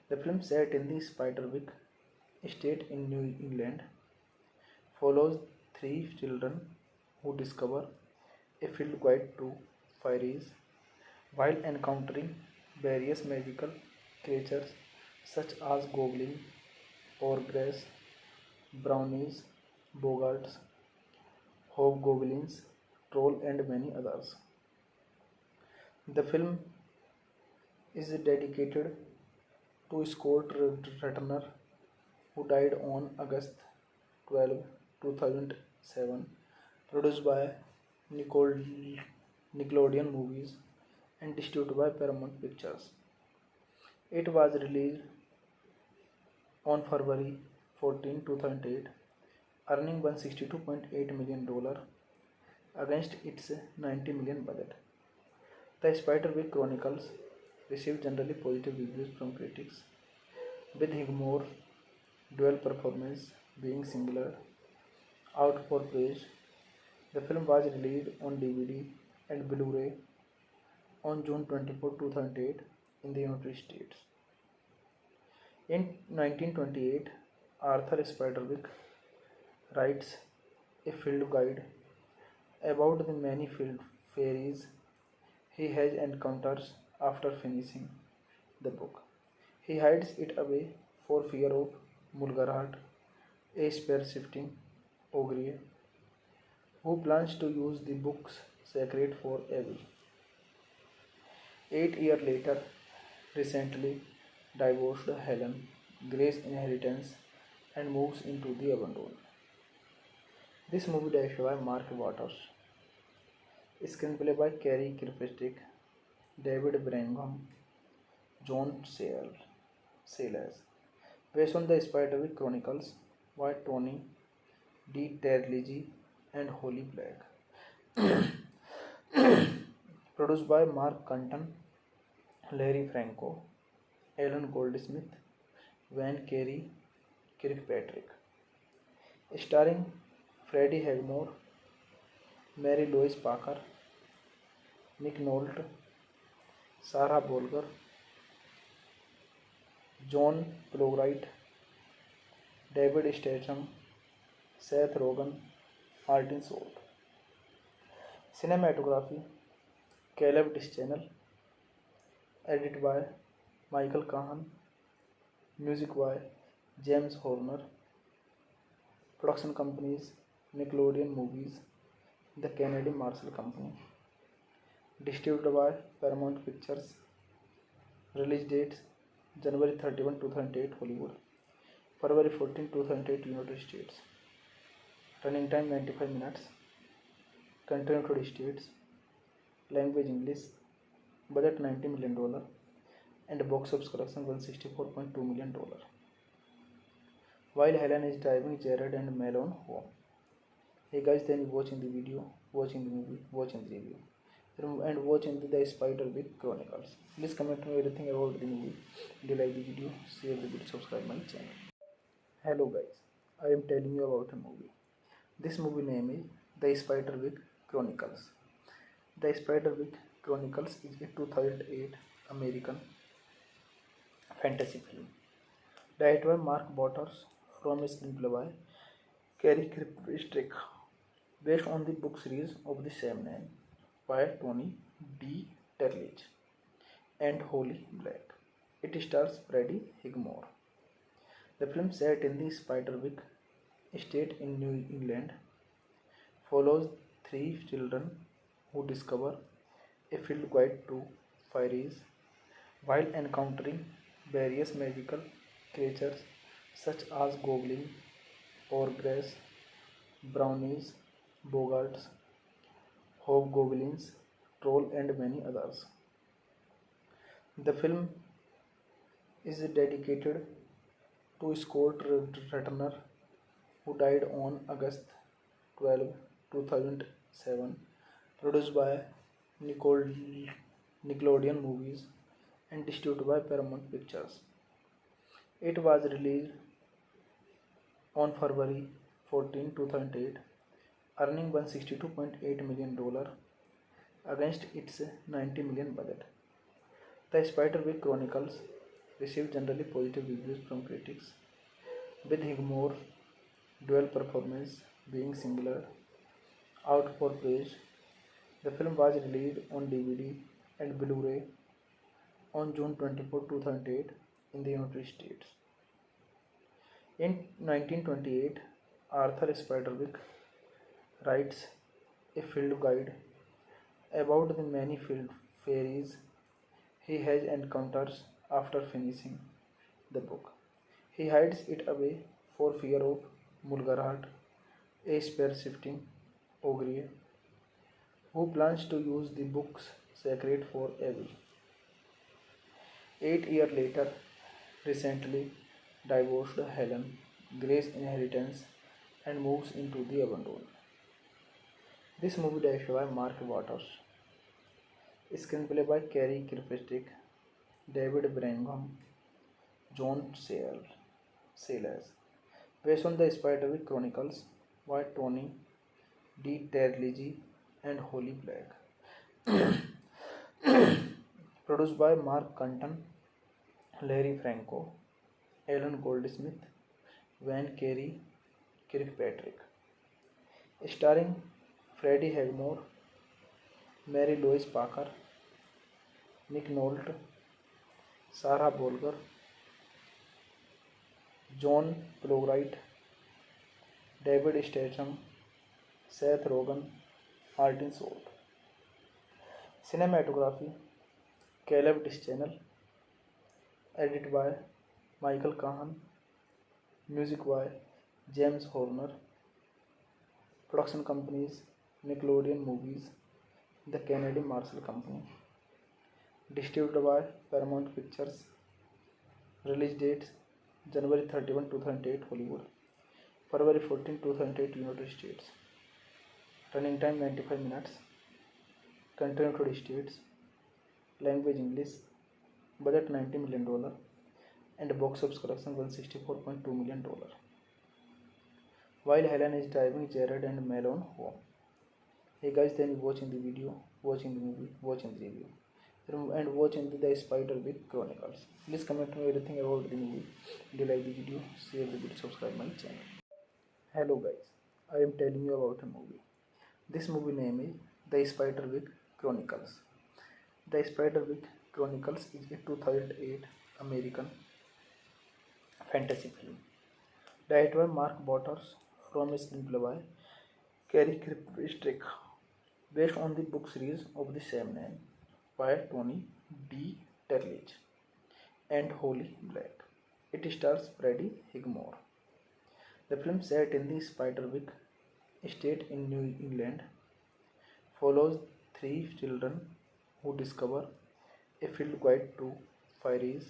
The film, set in the Spiderwick estate in New England, follows three children who discover a field guide to fairies while encountering various magical creatures such as goblins, ogres, brownies, bogarts, hobgoblins, troll, and many others. The film is dedicated to Scott Ratner, who died on August 12, 2007, produced by Nickelodeon Movies and distributed by Paramount Pictures. It was released on February 14, 2008, earning $162.8 million against its $90 million budget. The Spiderwick Chronicles received generally positive reviews from critics, with Highmore's dual performance being singled out for praise. The film was released on DVD and Blu-ray on June 24, 2008 in the United States. In 1928, Arthur Spiderwick writes a field guide about the many field fairies he has encounters after finishing the book. He hides it away for fear of Mulgarhat, a spear-shifting ogre who plans to use the book's secret for evil. 8 years later, recently divorced Helen Gray's inheritance and moves into the abandon. This movie directed by Mark Waters, screenplay by Cary Kirkpatrick, David Brangham, John Sayles, based on the Spiderwick Chronicles by Tony D. Terligi and Holly Black, produced by Mark Cunton, Larry Franco, Alan Goldsmith, Van Cary Kirkpatrick, starring Freddie Highmore, Mary Louise Parker, Nick Nolte, Sarah Bolger, John Plowright, David Statham, Seth Rogen, Martin Short. Cinematography Caleb Dischanel, edited by Michael Kahan, music by James Horner, production companies Nickelodeon Movies, the Kennedy Marshall Company, distributed by Paramount Pictures, release dates January 31, 2008 Hollywood, February 14, 2008 United States, running time 95 minutes, country United States, language English, budget $90 million, and box office collection $164.2 million. While Helen is driving Jared and Malone home. Hey guys, then watching the video, watching the movie, watching the review, and watching the Spiderwick Chronicles. Please comment me everything about the movie. If you like the video, share the video, subscribe my channel. Hello guys, I am telling you about a movie. This movie name is The Spiderwick Chronicles. The Spiderwick Chronicles is a 2008 American fantasy film directed by Mark Waters from a screenplay by Cary Kirkpatrick, based on the book series of the same name by Tony D. Terligi and Holly Black. It stars Freddie Highmore. The film, set in the Spiderwick estate in New England, follows three children who discover a field guide to fairies while encountering various magical creatures such as goblins, ogres, brownies, bogarts, hobgoblins, troll, and many others. The film is dedicated to Scott Ratner, who died on August 12, 2007, produced by Nickelodeon Movies and distributed by Paramount Pictures. It was released on February 14, 2008, earning $162.8 million against its $90 million budget. The Spiderwick Chronicles received generally positive reviews from critics, with Highmore's dual performance being singled out for praise. The film was released on DVD and Blu-ray on June 24, 2008 in the United States. In 1928, Arthur Spiderwick writes a field guide about the many field fairies he has encounters after finishing the book. He hides it away for fear of Mulgarhat, a spear-shifting ogre who plans to use the book's secret for evil. 8 years later, recently divorced Helen Gray's inheritance and moves into the abandon. This movie directed by Mark Waters, screenplay by Cary Kirkpatrick, David Brangham, John Sayles, based on the Spiderwick Chronicles by Tony D. Terligi and Holly Black, Produced by Mark Cunton, Larry Franco, Alan Goldsmith, Van Carey, Kirkpatrick. Starring Freddie Highmore, Mary Louise Parker, Nick Nolte, Sarah Bolger, John Plowright, David Statham, Seth Rogen, Martin Short. Cinematography Caleb Dischanel. Edited by Michael Kahan. Music by James Horner. Production companies Nickelodeon Movies, the Kennedy Marshall Company. Distributed by Paramount Pictures. Release dates January 31, 2008 Hollywood, February 14, 2008 United States. Running time 95 minutes. Country United States. Language English. Budget $90 million. And box office collection $164.2 million. While Helen is driving Jared and Malone home. Hey guys, then watching the video, watching the movie, watching the review, and watching the Spiderwick Chronicles. Please comment me everything about the movie. Do you like the video? Share the video, subscribe my channel. Hello guys, I am telling you about a movie. This movie name is The Spiderwick Chronicles. The Spiderwick Chronicles is a 2008 American fantasy film. Directed by Mark Waters from a screenplay by Cary Kirkpatrick, based on the book series of the same name by Tony D. Terlich and Holly Black. It stars Freddie Highmore. The film, set in the Spiderwick estate in New England, follows three children who discover a field guide to fairies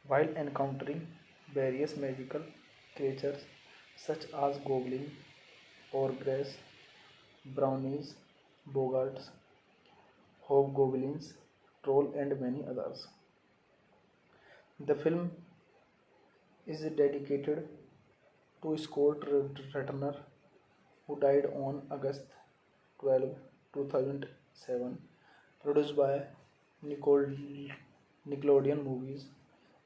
while encountering various magical creatures such as goblins, ogres, brownies, bogarts, hobgoblins, troll, and many others. The film is dedicated to Scott Ratner, who died on August 12, 2007, produced by Nickelodeon Movies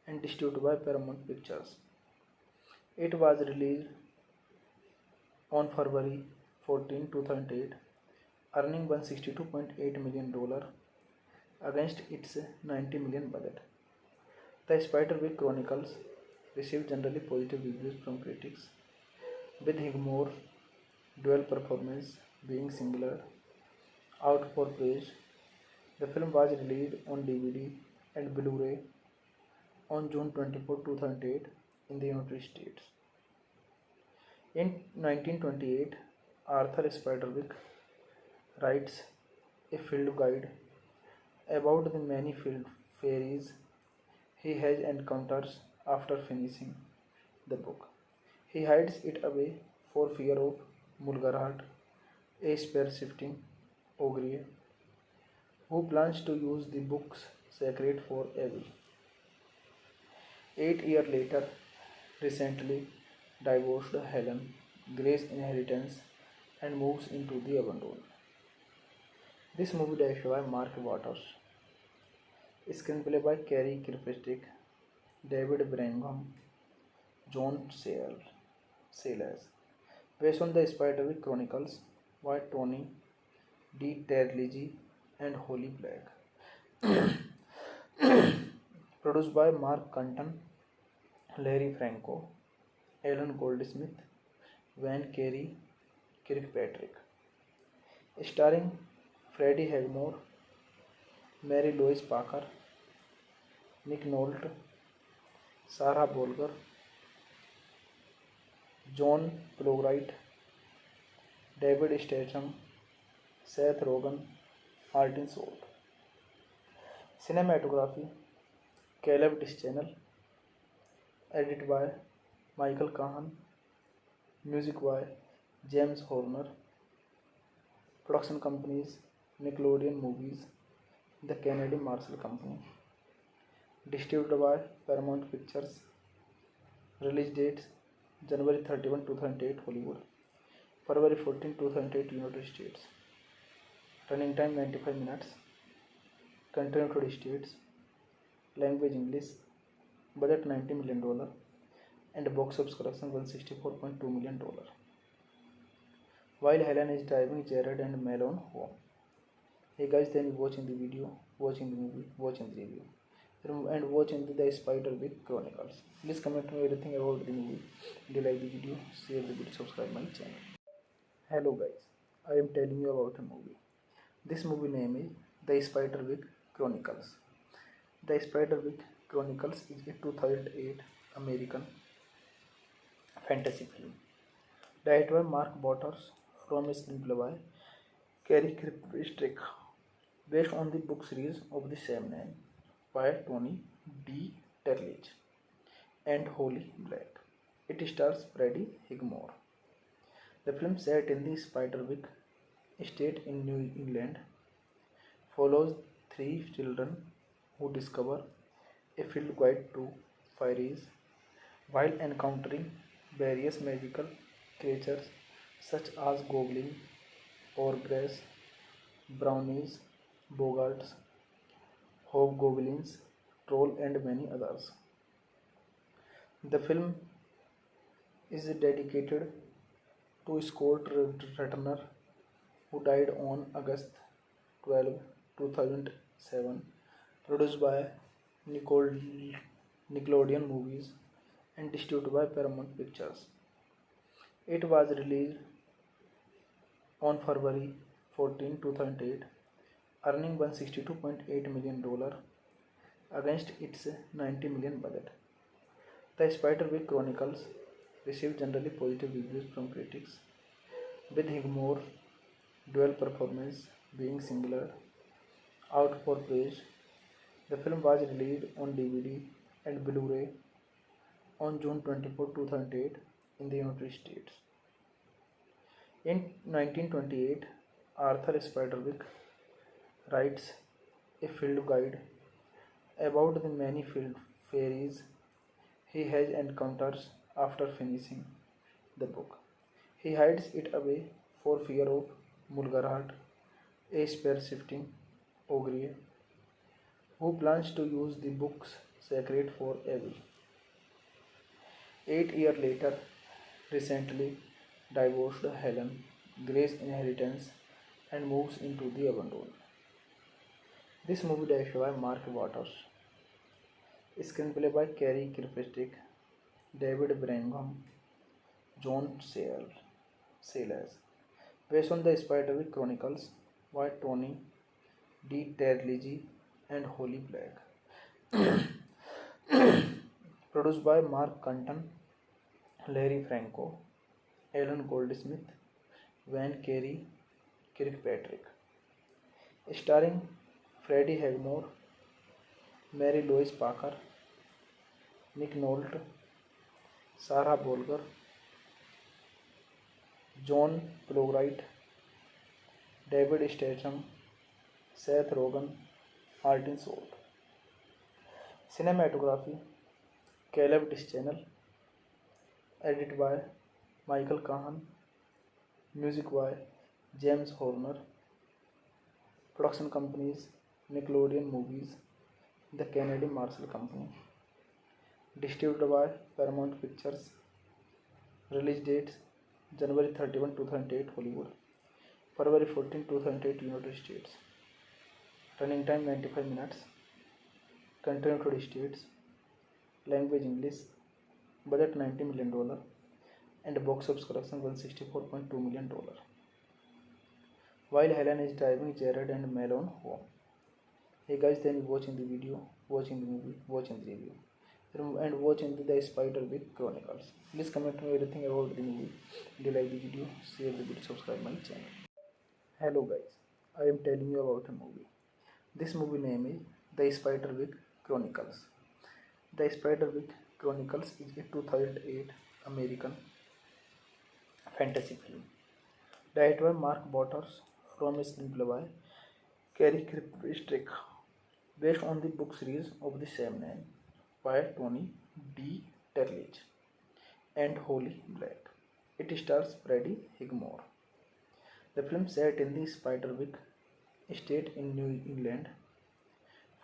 and distributed by Paramount Pictures. It was released on February 14, 2008, earning $162.8 million against its $90 million budget. The Spiderwick Chronicles received generally positive reviews from critics, with Highmore's dual performance being singled out for praise. The film was released on DVD and Blu-ray on June 24, 2008 in the United States. In 1928, Arthur Spiderwick writes a field guide about the many field fairies he has encounters after finishing the book. He hides it away for fear of Mulgarat, a spear-shifting ogre who plans to use the book's secret for evil. 8 years later, recently divorced Helen Gray's inheritance and moves into the abandon. This movie directed by Mark Waters, screenplay by Cary Kirkpatrick, David Brangham, John Sayles, based on the Spiderwick Chronicles by Tony D. Terlige and Holly Black. Produced by Mark Cunton, Larry Franco, Alan Goldsmith, Van Carey, Kirkpatrick. Starring Freddie Highmore, Mary Louise Parker, Nick Nolte, Sarah Bolger, John Plowright, David Statham, Seth Rogen, Martin Short. Cinematography Caleb Dischanel. Edited by Michael Kahan. Music by James Horner. Production companies Nickelodeon Movies, the Kennedy Marshall Company. Distributed by Paramount Pictures. Release dates January 31, 2008 Hollywood, February 14, 2008 United States. Running time 95 minutes. country United States, language English, budget $90 million, and box office collection $164.2 million. While Helen is driving Jared and Malone home. Hey guys, then watching the video, watching the movie, watching the review, and watching the Spiderwick Chronicles. Please comment me everything about the movie. If you like the video, share the video, subscribe my channel. Hello guys, I am telling you about a movie. This movie name is The Spiderwick Chronicles. The Spiderwick Chronicles is a 2008 American fantasy film. Directed by Mark Waters from a screenplay by Cary Kirkpatrick, based on the book series of the same name by Tony D. Terlich and Holly Black. It stars Freddie Highmore. The film, set in the Spiderwick estate in New England, follows three children who discover a field guide to fairies while encountering various magical creatures such as goblins, ogres, brownies, bogarts, hobgoblins, troll, and many others. The film is dedicated to Scott Ratner, who died on August 12, 2007, produced by Nickelodeon Movies and distributed by Paramount Pictures. It was released on February 14, 2008, earning $162.8 million against its $90 million budget. The Spiderwick Chronicles received generally positive reviews from critics, with Highmore's dual performance being singled out for praise. The film was released on DVD and Blu-ray on June 24, 2008 in the United States. In 1928, Arthur Spiderwick writes a field guide about the many field fairies he has encounters after finishing the book. He hides it away for fear of Mulgarat, a spear-shifting ogre who plans to use the book's secret for evil. 8 years later, recently divorced Helen Gray's inheritance and moves into the abandon. This movie directed by Mark Waters, screenplay by Cary Kirkpatrick, David Brangham, John Sayles, based on the Spiderwick Chronicles by Tony D. Terlige and Holly Black, produced by Mark Cunton, Larry Franco, Alan Goldsmith, Van Cary Kirkpatrick, starring Freddie Highmore, Mary Louise Parker, Nick Nolte, Sarah Bolger, John Plowright, David Statham, Seth Rogen, Martin Short. Cinematography Caleb Dischanel, edited by Michael Kahan, music by James Horner, production companies Nickelodeon Movies, the Kennedy Marshall Company, distributed by Paramount Pictures, release dates January 31, 2008 Hollywood, February 14, 2008 United States, running time 95 minutes, country United States, language English, budget $90 million, and box office collection $164.2 million. While Helen is driving Jared and Malone home. Hey guys, then watching the video, watching the movie, watching the review, and watching the Spiderwick Chronicles. Please comment me everything about the movie. If you like the video, share the video, subscribe my channel. Hello guys, I am telling you about a movie. This movie name is The Spiderwick Chronicles. The Spiderwick Chronicles is a 2008 American fantasy film. Directed by Mark Waters from a screenplay by Cary Kirkpatrick, based on the book series of the same name by Tony D. Terlich and Holly Black. It stars Freddie Highmore. The film, set in the Spiderwick estate in New England,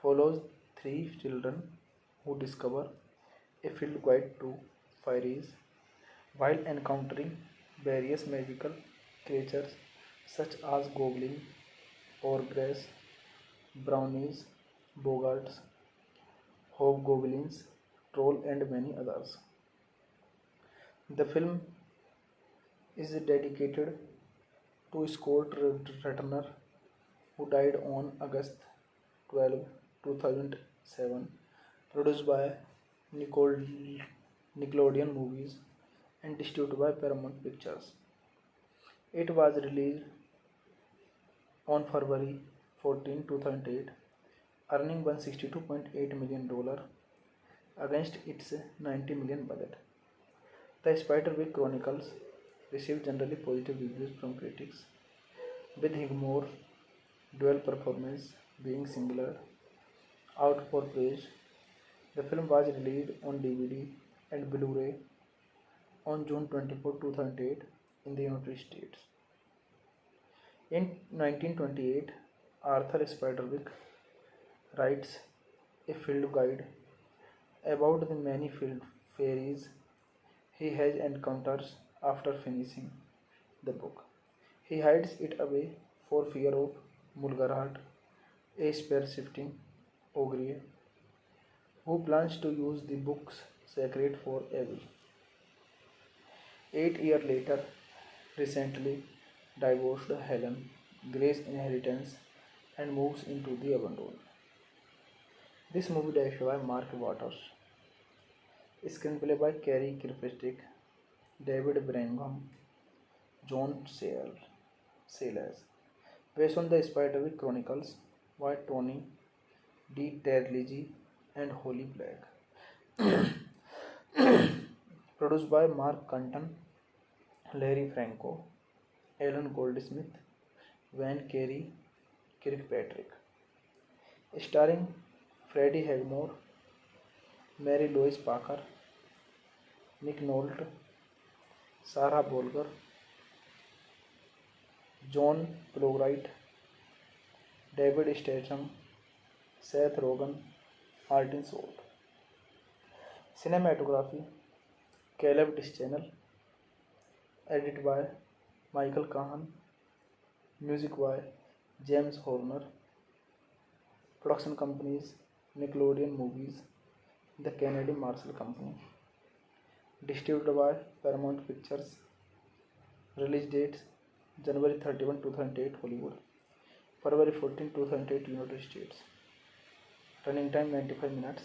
follows three children who discover a field guide to fairies while encountering various magical creatures such as goblins, ogres, brownies, bogarts, hobgoblins, troll, and many others. The film is dedicated to Scott Ratner, who died on August 12, 2007, produced by Nicole, Nickelodeon Movies and distributed by Paramount Pictures. It was released on February 14, 2008, earning $162.8 million against its $90 million budget. The Spiderwick Chronicles received generally positive reviews from critics, with Higmore's dual performance being singled out for praise. The film was released on DVD and Blu-ray on June 24, 2008 in the United States. In 1928, Arthur Spiderwick writes a field guide about the many field fairies he has encounters after finishing the book. He hides it away for fear of Mulgarat, a spear-shifting ogre who plans to use the book's secret for evil. 8 years later, recently divorced Helen Gray's inheritance and moves into the abandon. This movie directed by Mark Waters, screenplay by Cary Kirkpatrick, David Brangham, John Sayles, based on the Spiderwick Chronicles by Tony D. Terligi and Holly Black, produced by Mark Cunton, Larry Franco, Alan Goldsmith, Van Cary Kirkpatrick, starring Freddie Highmore, Mary Louise Parker, Nick Nolte, Sarah Bolger, John Plowright, David Statham, Seth Rogen, Martin Short. Cinematography Caleb Dischanel, edited by Michael Kahan, music by James Horner, production companies Nickelodeon Movies, the Kennedy Marshall Company, distributed by Paramount Pictures, release dates January 31, 2008 Hollywood, February 14, 2008 United States, running time 95 minutes,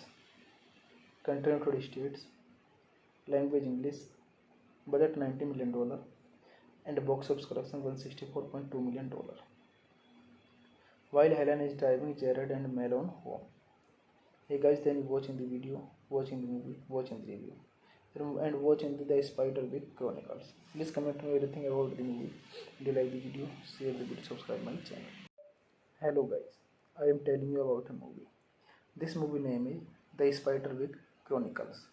country United States, language English, budget $90 million, and box office collection $164.2 million. While Helen is driving Jared and Malone home. Hey guys, then watching the video, watching the movie, watching the review, and watching the Spiderwick Chronicles. Please comment me everything about the movie. If you like the video, share the video, subscribe my channel. Hello guys, I am telling you about a movie. This movie name is The Spiderwick Chronicles.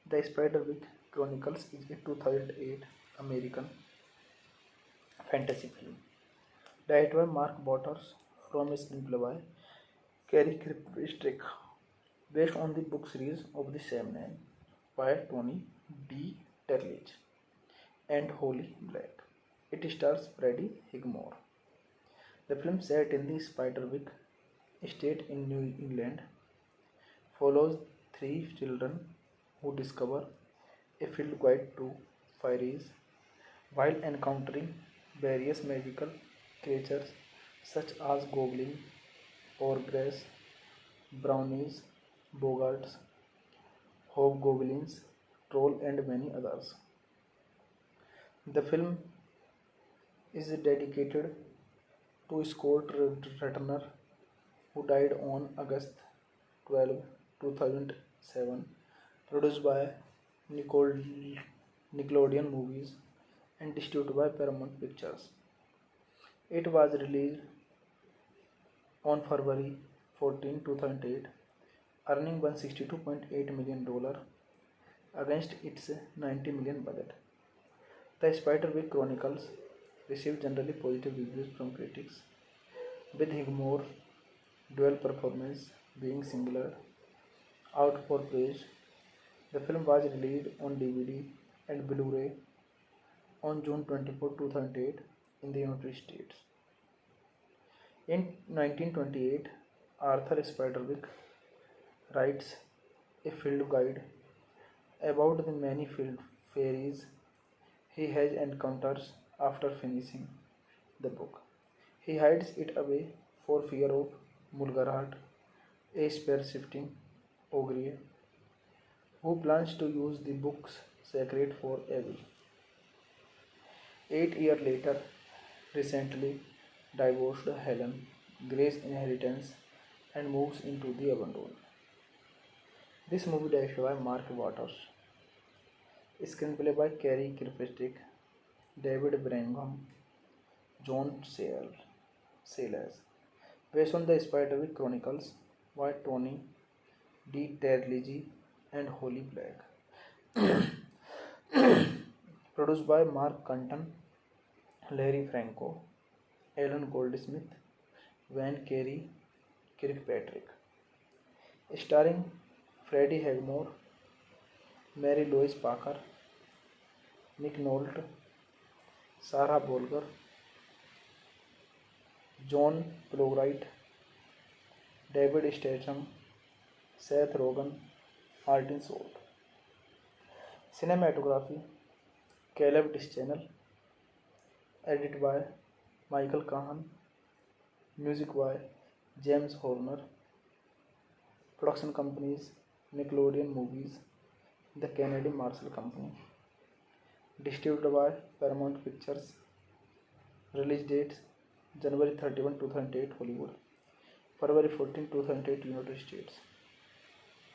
The Spiderwick Chronicles is a 2008 American fantasy film directed by Mark Waters from a screenplay by Cary Kirkpatrick, based on the book series of the same name by Tony D. Terligi and Holly Black. It stars Freddie Highmore. The film, set in the Spiderwick estate in New England, follows three children who discover a field guide to fairies while encountering various magical creatures such as goblins, ogres, brownies, bogarts, hobgoblins, troll, and many others. The film is dedicated to Scott Ratner, who died on August 12, 2007, produced by Nickelodeon Movies and distributed by Paramount Pictures. It was released on February 14, 2008, earning $162.8 million against its $90 million budget. The Spiderwick Chronicles received generally positive reviews from critics, with Highmore's dual performance being singular out for praise. The film was released on DVD and Blu-ray on June 24, 2008 in the United States. In 1928, Arthur Spiderwick writes a field guide about the many field fairies he has encounters after finishing the book. He hides it away for fear of Mulgarhat, a spear-shifting ogre who plans to use the book's secret for evil. 8 years later, recently divorced Helen Gray's inheritance and moves into the abandon. This movie directed by Mark Waters, screenplay by Cary Kirkpatrick, David Brangham, John Sayles, based on the Spiderwick Chronicles by Tony D. Terligi and Holly Black, produced by Mark Cunton, Larry Franco, Alan Goldsmith, Van Cary Kirkpatrick, starring Freddie Highmore, Mary Louise Parker, Nick Nolte, Sarah Bolger, John Plowright, David Statham, Seth Rogen, Martin Short. Cinematography Caleb Dischanel, edited by Michael Kahan, music by James Horner, production companies Nickelodeon Movies, the Kennedy Marshall Company, distributed by Paramount Pictures, release dates January 31, 2008 Hollywood, February 14, 2008 United States,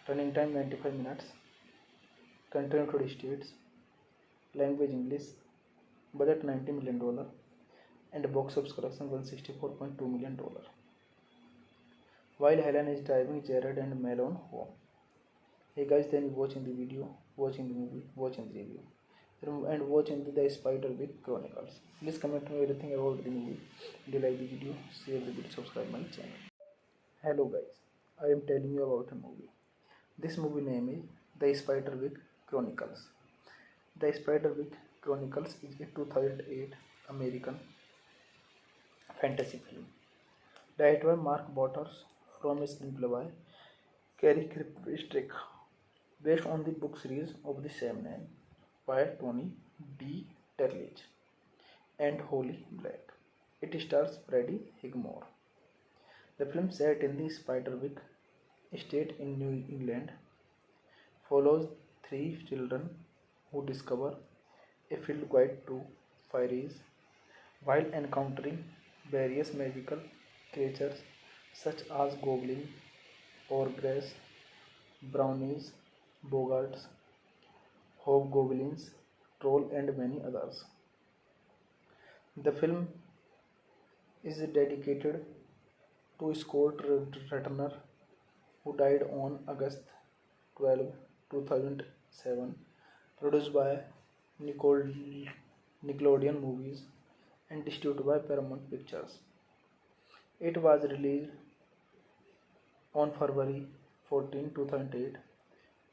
running time 95 minutes, country United States, language English, budget $90 million, and box office collection $164.2 million. While Helen is driving Jared and Malone home. Hey guys, then watching the video, watching the movie, watching the review, and watching the Spiderwick Chronicles. Please comment me everything about the movie. If you like the video, share the video, subscribe my channel. Hello guys, I am telling you about a movie. This movie name is The Spiderwick Chronicles. The Spiderwick Chronicles is a 2008 American fantasy film directed by Mark Waters from a screenplay by Cary Kirkpatrick, based on the book series of the same name by Tony D. Terligi and Holly Black. It stars Freddie Highmore. The film, set in the Spiderwick estate in New England, follows three children who discover a field guide to fairies while encountering various magical creatures such as goblins, ogres, brownies, bogarts, hobgoblins, troll, and many others. The film is dedicated to Scott Ratner, who died on August 12, 2007, produced by Nickelodeon Movies and distributed by Paramount Pictures. It was released on February 14, 2008,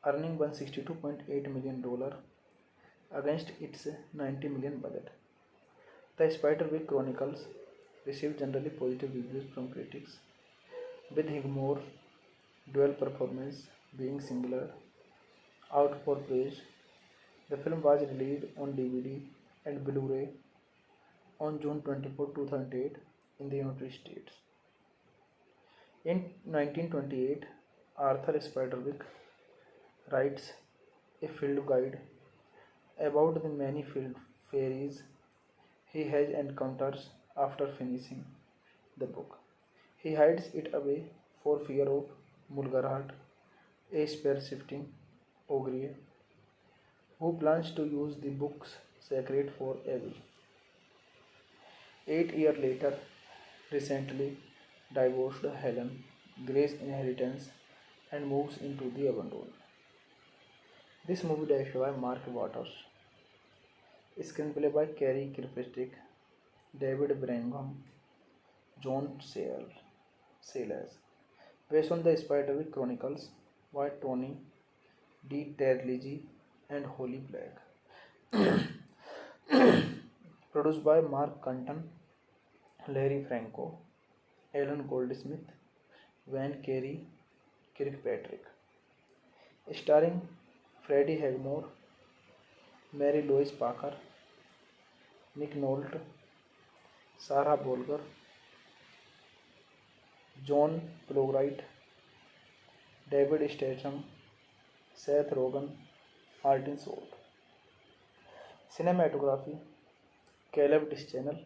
earning $162.8 million against its $90 million budget. The Spiderwick Chronicles received generally positive reviews from critics, with Highmore's dual performance being singular out for praise. The film was released on DVD and Blu-ray on June 24, 2008 in the United States. In 1928, Arthur Spiderwick writes a field guide about the many field fairies he has encounters after finishing the book. He hides it away for fear of Mulgarhat, a spear-shifting ogre who plans to use the book's secret for evil. 8 years later, recently divorced Helen Gray's inheritance and moves into the abandon. This movie directed by Mark Waters, screenplay by Cary Kirkpatrick, David Brangham, John Sayles, based on the Spiderwick Chronicles by Tony D. Terligi and Holly Black. Produced by Mark Cunton, Larry Franco, Alan Goldsmith, Van Carey, Kirkpatrick. Starring Freddie Highmore, Mary Louise Parker, Nick Nolte, Sarah Bolger, John Plowright, David Statham, Seth Rogen, Martin Short. Cinematography Caleb Dischanel.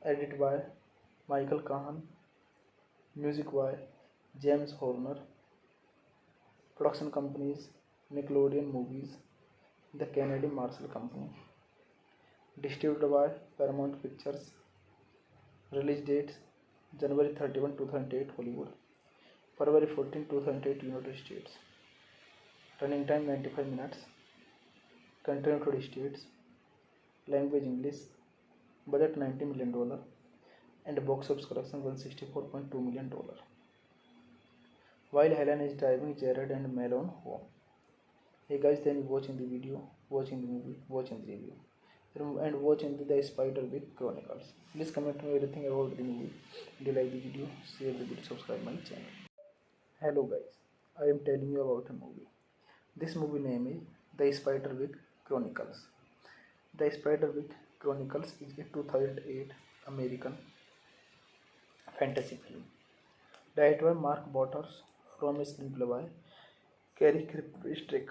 Edited by Michael Kahan. Music by James Horner. Production companies Nickelodeon Movies, the Canadian Marshall Company. Distributed by Paramount Pictures. Release dates January 31, 2008 Hollywood, February 14, 2008 United States. Running time 95 minutes. Country United States. Language English. Budget $90 million and box office collection $164.2 million. While Helen is driving Jared and Malone home. Hey guys, then watching the video, watching the movie, watching the review, and watching the Spiderwick Chronicles. Please comment me everything about the movie. Do you like the video? Share the video, subscribe my channel. Hello guys, I am telling you about a movie. This movie name is The Spiderwick Chronicles. The Spiderwick Chronicles is a 2008 American fantasy film directed by Mark Waters from a screenplay by Cary Kirkpatrick,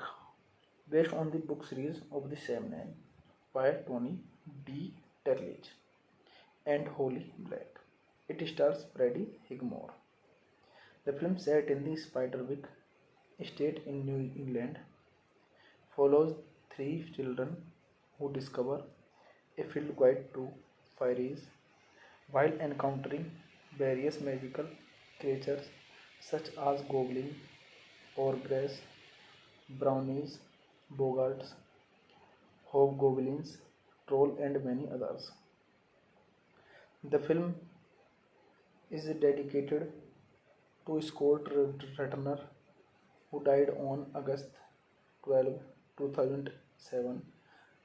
based on the book series of the same name by Tony D. Terligi and Holly Black. It stars Freddie Highmore. The film, set in the Spiderwick estate in New England, follows three children who discover a field guide to fairies while encountering various magical creatures such as goblins, ogres, brownies, bogarts, hobgoblins, troll, and many others. The film is dedicated to Scott Ratner, who died on August 12, 2007,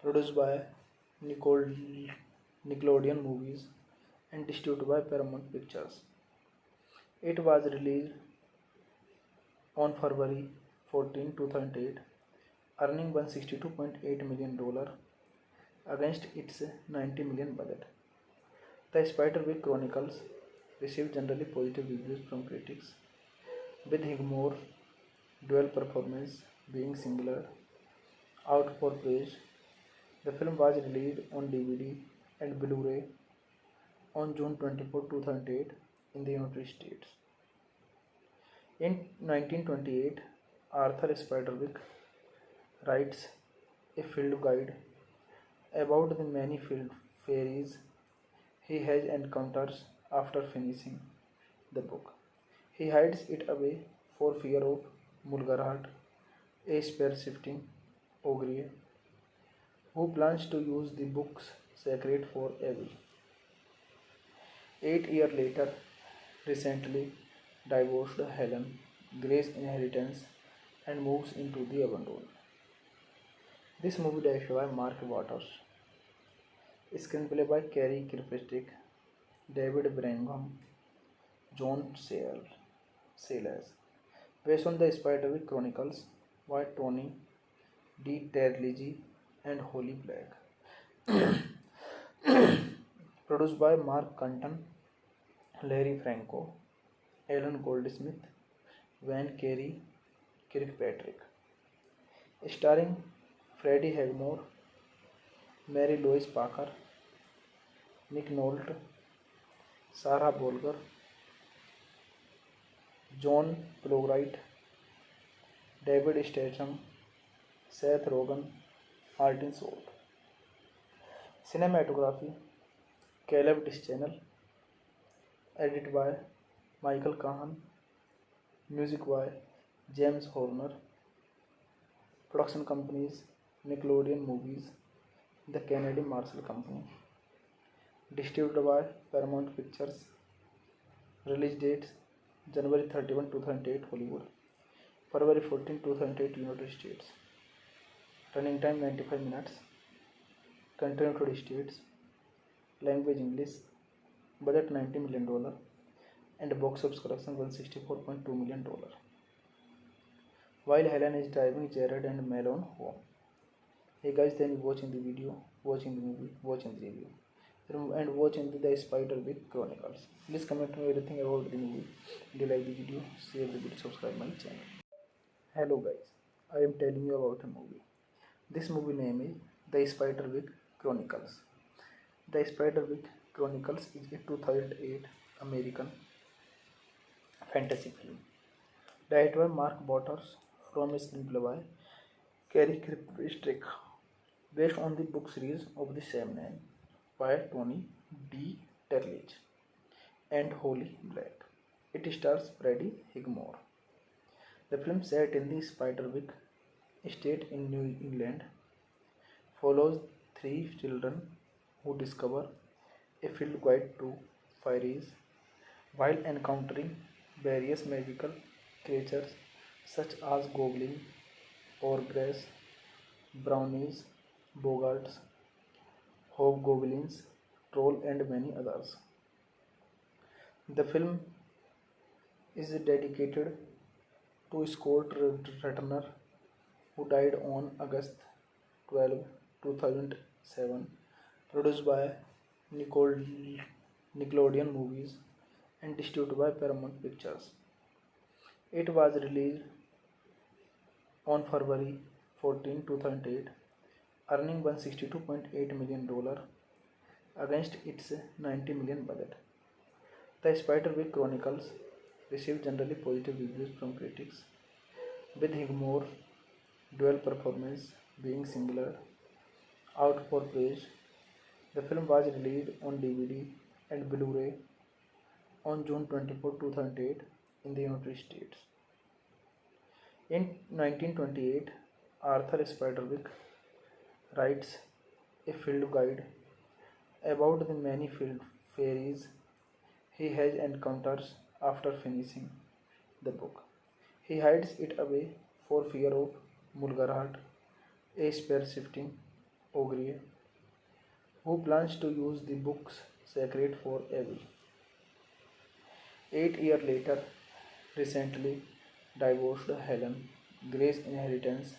produced by Nickelodeon Movies and distributed by Paramount Pictures. It was released on February 14, 2008, earning $162.8 million against its $90 million budget. The Spiderwick Chronicles received generally positive reviews from critics, with Highmore's dual performance being singled out for praise. The film was released on DVD and Blu-ray on June 24, 2008 in the United States. In 1928, Arthur Spiderwick writes a field guide about the many field fairies he has encounters after finishing the book. He hides it away for fear of Mulgarhat, a spear-shifting ogre who plans to use the book's secret for evil. 8 years later, recently divorced Helen Gray's inheritance and moves into the abandon. This movie directed by Mark Waters, screenplay by Cary Kirkpatrick, David Brangham, John Sayles, based on the Spiderwick Chronicles by Tony D. Terligi and Holly Black. Produced by Mark Cunton, Larry Franco, Alan Goldsmith, Van Carey, Kirkpatrick. Starring Freddie Highmore, Mary Louise Parker, Nick Nolte, Sarah Bolger, John Plowright, David Statham, Seth Rogen, Martin Short. Cinematography Caleb Dischanel. Edited by Michael Kahan. Music by James Horner. Production companies Nickelodeon Movies, the Canadian Marshall Company. Distributed by Paramount Pictures. Release dates January 31, 2008, Hollywood. February 14, 2008, United States. Running time 95 minutes. Country United States. Language English. Budget $90 million. And box office collection $164.2 million. While Helen is driving Jared and Malone home. Hey guys, then watching the video, watching the movie, watching the review, and watching the Spiderwick Chronicles. Please comment me everything about the movie. Do you like the video? Share the video, subscribe my channel. Hello guys, I am telling you about a movie. This movie name is The Spiderwick Chronicles. The Spiderwick Chronicles is a 2008 American fantasy film. Directed by Mark Waters from a screenplay by Cary Kirkpatrick, based on the book series of the same name by Tony D. Terlich and Holly Black. It stars Freddie Highmore. The film, set in the Spiderwick estate in New England, follows three children who discover a field guide to fairies while encountering various magical creatures such as goblins, ogres, brownies, bogarts, hobgoblins, troll, and many others. The film is dedicated to Scott Ratner, who died on August 12, 2007, produced by Nickelodeon Movies and distributed by Paramount Pictures. It was released on February 14, 2008, earning $162.8 million against its $90 million budget. The Spiderwick Chronicles received generally positive reviews from critics, with Highmore's dual performance being singled out for praise. The film was released on DVD and Blu-ray on June 24, 2008 in the United States. In 1928, Arthur Spiderwick writes a field guide about the many field fairies he has encounters after finishing the book. He hides it away for fear of Mulgarhat, a spear-shifting ogre who plans to use the book's secret for evil. 8 years later, recently divorced Helen Gray's inheritance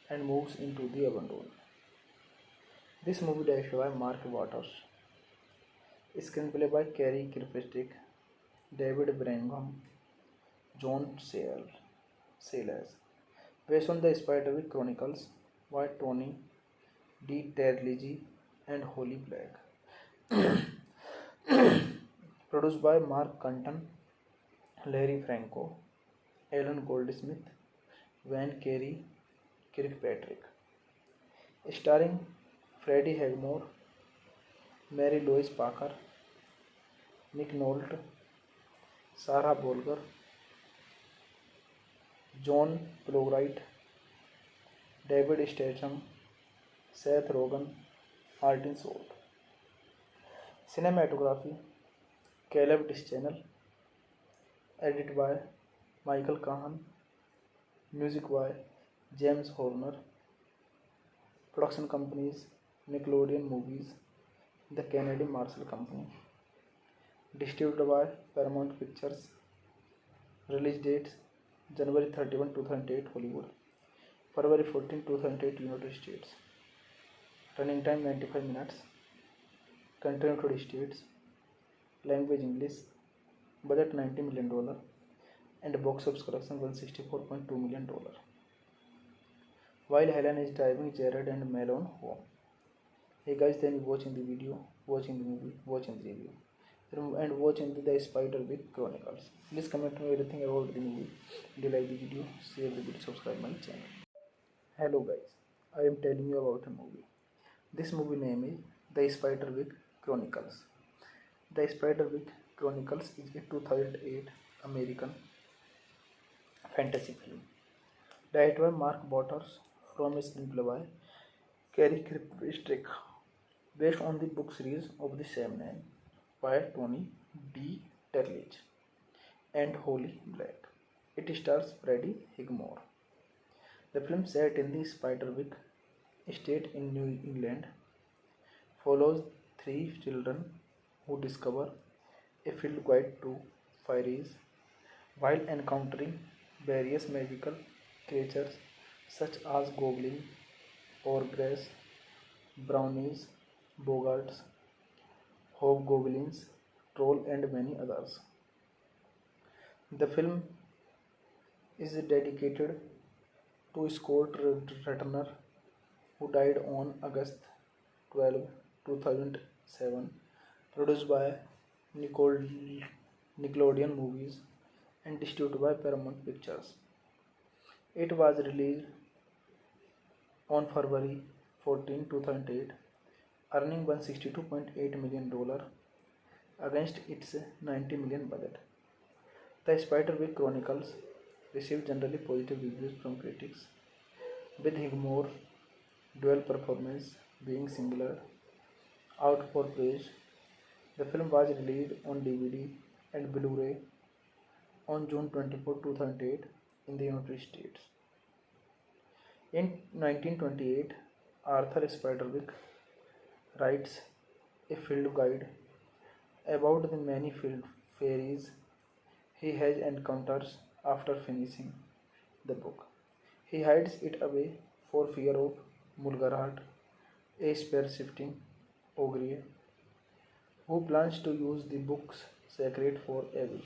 and moves into the abandon. This movie directed by Mark Waters, screenplay by Cary Kirkpatrick, David Brangham, John Sayles, based on the Spiderwick Chronicles by Tony D. Terlige and Holly Black, produced by Mark Cunton, Larry Franco, Alan Goldsmith, Van Cary Kirkpatrick, starring Freddie Highmore, Mary Louise Parker, Nick Nolte, Sarah Bolger, John Plowright, David Statham, Seth Rogen, Martin Short. Cinematography Caleb Dischanel, edited by Michael Kahan, music by James Horner. Production companies Nickelodeon Movies, the Canadian Marshall Company. Distributed by Paramount Pictures. Release dates January 31, 2008, Hollywood. February 14, 2008, United States. Running time 95 minutes. Country United States. Language English. Budget $90 million. And box office collection $164.2 million. While Helen is driving Jared and Malone home. Hey guys, then watching the video, watching the movie, watching the review, and watching the Spiderwick Chronicles. Please comment me everything about the movie. Do you like the video? Share the video, subscribe my channel. Hello guys, I am telling you about a movie. This movie name is The Spiderwick Chronicles. The Spiderwick Chronicles is a 2008 American fantasy film. Directed by Mark Waters from a screenplay by Cary Kirkpatrick, based on the book series of the same name by Tony D. Terlich and Holly Black. It stars Freddie Highmore. The film, set in the Spiderwick estate in New England, follows three children who discover a field guide to fairies while encountering various magical creatures such as goblins, ogres, brownies, bogarts, hobgoblins, troll, and many others. The film is dedicated to Scott Ratner, who died on August 12, 2007, produced by Nicole, Nickelodeon Movies and distributed by Paramount Pictures. It was released on February 14, 2008, earning $162.8 million against its $90 million budget. The Spiderwick Chronicles received generally positive reviews from critics, with Highmore's dual performance being singled out for praise. The film was released on DVD and Blu-ray on June 24, 2008 in the United States. In 1928, Arthur Spiderwick writes a field guide about the many field fairies he has encounters after finishing the book. He hides it away for fear of Mulgarhat, a spear-shifting ogre who plans to use the book's secret for evil.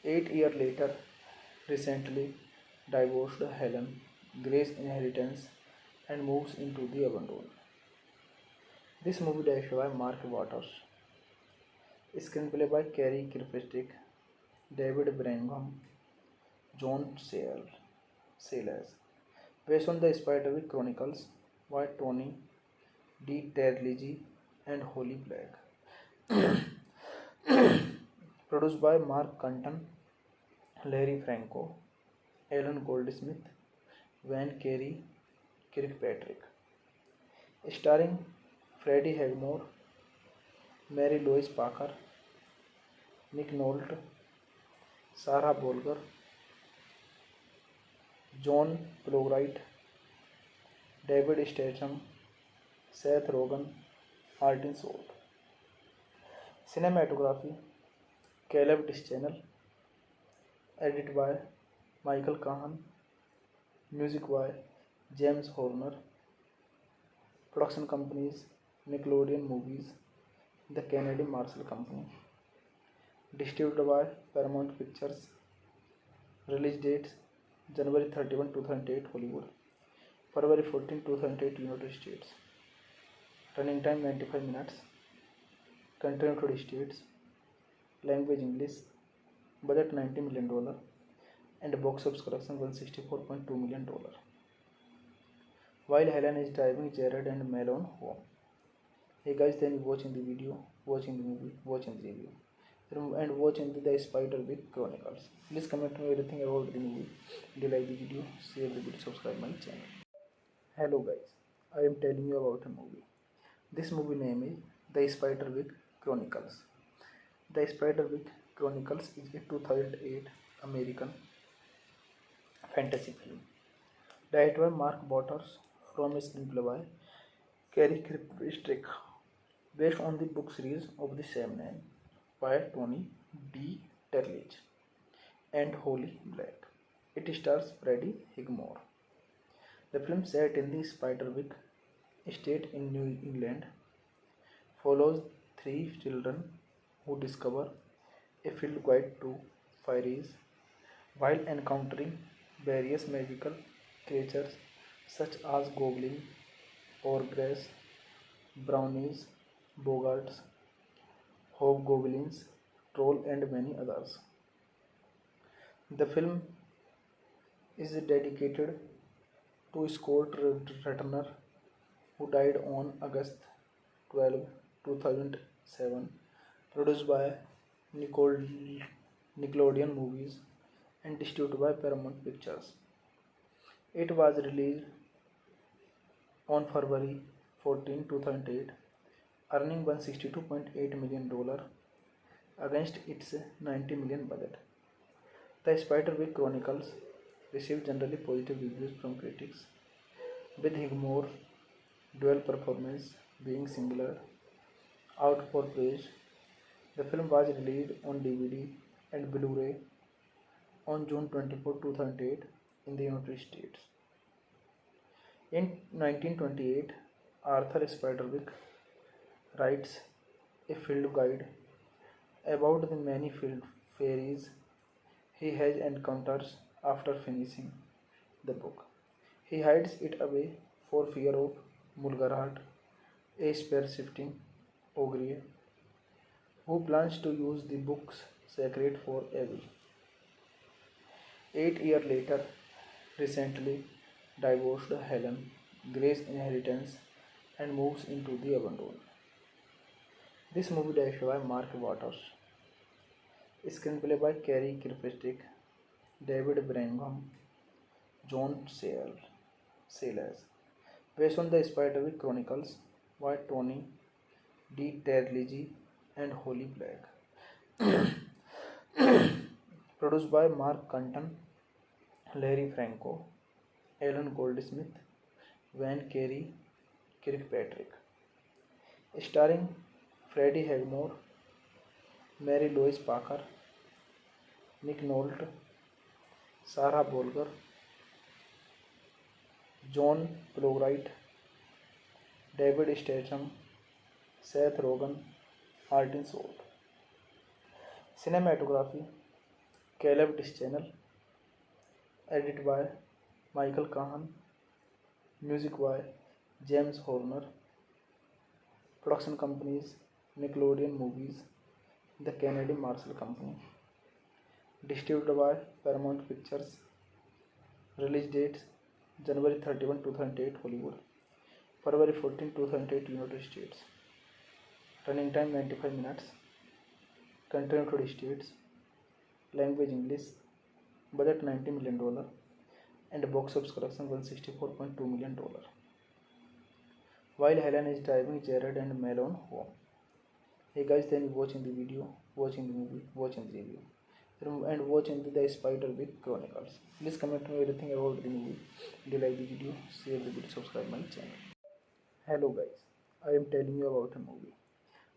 8 years later, recently divorced Helen Gray's inheritance and moves into the abandon. This movie directed by Mark Waters, screenplay by Cary Kirkpatrick, David Brangham, John Sayles, based on the Spiderwick Chronicles by Tony D. Terlige and Holly Black. Produced by Mark Cunton, Larry Franco, Alan Goldsmith, Van Cary Kirkpatrick. Starring Freddie Highmore, Mary Louise Parker, Nick Nolte, Sarah Bolger, John Plowright, David Statham, Seth Rogen, Martin Short. Cinematography, Caleb Dischanel. Edited by Michael Kahan. Music by James Horner. Production companies, Nickelodeon Movies, the Canadian Marshall Company. Distributed by Paramount Pictures. Release dates January 31, 2008 Hollywood, February 14, 2008 United States. Running time 95 minutes. Country United States. Language English. Budget $90 million and box office collection $164.2 million. While Helen is driving Jared and Malone home. Hey guys, then watching the video, watching the movie, watching the review, and watching the Spiderwick Chronicles. Please comment me everything about the movie. Do you like the video? Share the video, subscribe my channel. Hello guys, I am telling you about a movie. This movie name is The Spiderwick Chronicles. The Spiderwick Chronicles is a 2008 American fantasy film directed by Mark Waters from a screenplay by Cary Kirkpatrick, based on the book series of the same name by Tony D. Terlige and Holly Black. It stars Freddie Highmore. The film, set in the Spiderwick estate in New England, follows three children who discover a field guide to fairies while encountering various magical creatures such as goblins, ogres, brownies, bogarts, hobgoblins, troll, and many others. The film is dedicated to Scott Ratner, who died on August 12, 2007, produced by Nickelodeon Movies and distributed by Paramount Pictures. It was released on February 14, 2008, earning $162.8 million against its 90 million budget. The Spiderwick Chronicles received generally positive reviews from critics, with Higmore dual performance being singular out for praise. The film was released on DVD and Blu-ray on June 24, 2008 in the United States. In 1928, Arthur Spiderwick writes a field guide about the many field fairies he has encounters after finishing the book. He hides it away for fear of Mulgarhat, a spear-shifting ogre who plans to use the book's secret for evil. 8 years later, recently divorced Helen Gray's inheritance and moves into the abandon. This movie directed by Mark Waters, screenplay by Cary Kirkpatrick, David Brangham, John Sayles, based on the Spiderwick Chronicles by Tony D. Terligi and Holly Black. Produced by Mark Cunton, Larry Franco, Alan Goldsmith, Van Cary Kirkpatrick. Starring Freddie Highmore, Mary Louise Parker, Nick Nolte, Sarah Bolger, John Plowright, David Statham, Seth Rogen, Martin Short. Cinematography Caleb Dischanel. Edited by Michael Kahan. Music by James Horner. Production companies Nickelodeon Movies, the Canadian Marshall Company. Distributed by Paramount Pictures. Release dates January 31, 2008 Hollywood, February 14, 2008 United States. Running time 95 minutes. Country United States. Language English. Budget $90 million and box office collection $164.2 million. While Helen is driving Jared and Malone home. Hey guys, then watching the video, watching the movie, watching the review, and watching the Spiderwick Chronicles. Please comment me everything about the movie. Do you like the video? Share the video, subscribe my channel. Hello guys, I am telling you about a movie.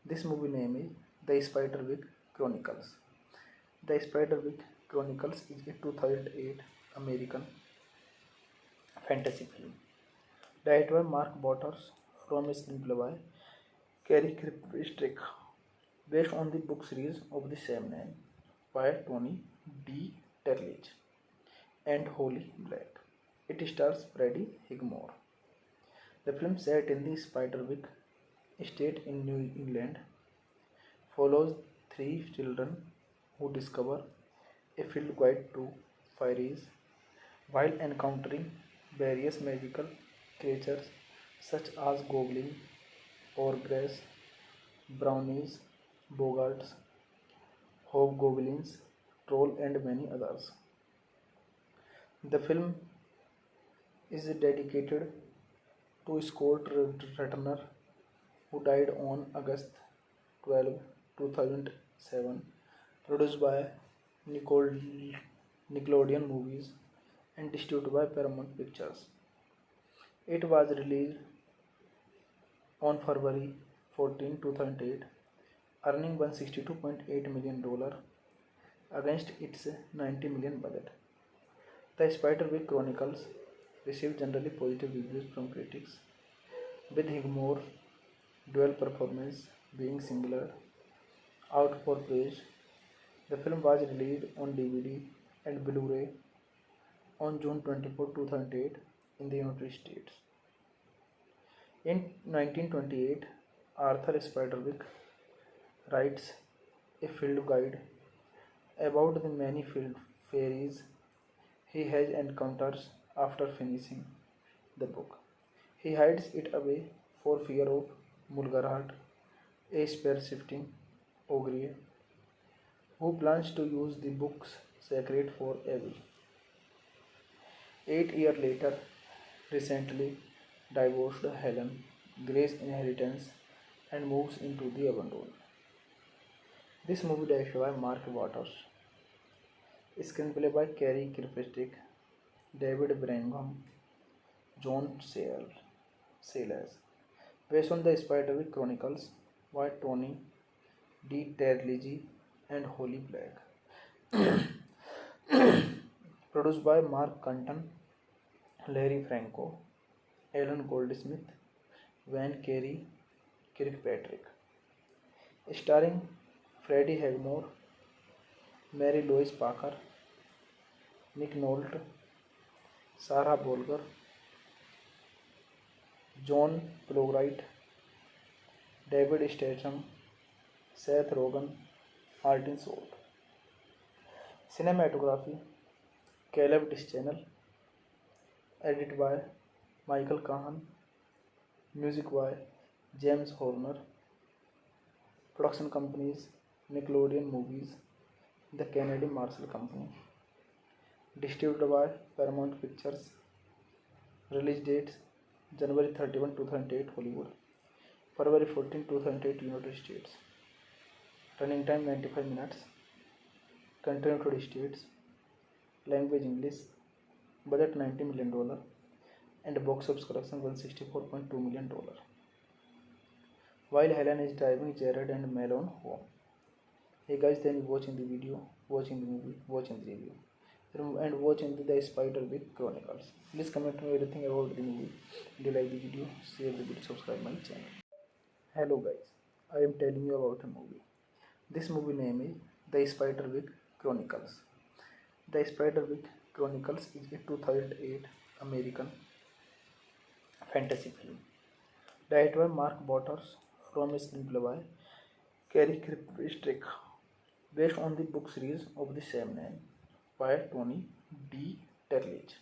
This movie name is The Spiderwick Chronicles. The Spiderwick Chronicles is a 2008 American fantasy film directed by Mark Waters from a screenplay by Cary Kirkpatrick, based on the book series of the same name by Tony D. Terligi and Holly Black. It stars Freddie Highmore. The film, set in the Spiderwick estate in New England, follows three children who discover a field guide to fairies while encountering various magical creatures such as goblins, ogres, brownies, bogarts, hobgoblins, troll, and many others. The film is dedicated to Scott Ratner, who died on August 12, 2007, produced by Nickelodeon Movies and distributed by Paramount Pictures. It was released on February 14, 2008, earning $162.8 million against its $90 million budget. The Spiderwick Chronicles received generally positive reviews from critics, with Higmore dual performance being singular out for praise. The film was released on DVD and Blu-ray on June 24, 2008 in the United States. In 1928, Arthur Spiderwick writes a field guide about the many field fairies he has encounters after finishing the book. He hides it away for fear of Mulgarhat, a spear-shifting ogre who plans to use the book's secret for evil. 8 years later, recently divorced Helen Gray's inheritance and moves into the abandon. This movie directed by Mark Waters. Screenplay by Cary Kirkpatrick, David Brangham, John Sayles. Based on the Spiderwick Chronicles by Tony D. Terlige and Holly Black. Produced by Mark Cunton, Larry Franco, Alan Goldsmith, Van Cary Kirkpatrick. Starring Freddie Highmore, Mary Louise Parker, Nick Nolte, Sarah Bolger, John Plowright, David Statham, Seth Rogen, Martin Short. Cinematography Caleb Dischanel. Edited by Michael Kahan. Music by James Horner. Production companies Nickelodeon Movies, the Canadian Marshall Company. Distributed by Paramount Pictures. Release dates January 31, 2008 Hollywood, February 14, 2008 United States. Running time 95 minutes. Country United States. Language English. Budget $90 million and box office collection $164.2 million. While Helen is driving Jared and Malone home. Hey guys, then watching the video, watching the movie, watching the review, and watching the Spiderwick Chronicles. Please comment me everything about the movie. Do you like the video? Share the video, subscribe my channel. Hello guys, I am telling you about a movie. This movie name is The Spiderwick Chronicles. The Spiderwick Chronicles is a 2008 American fantasy film. Directed by Mark Waters from a screenplay by Cary Kirkpatrick, based on the book series of the same name by Tony D. Terlige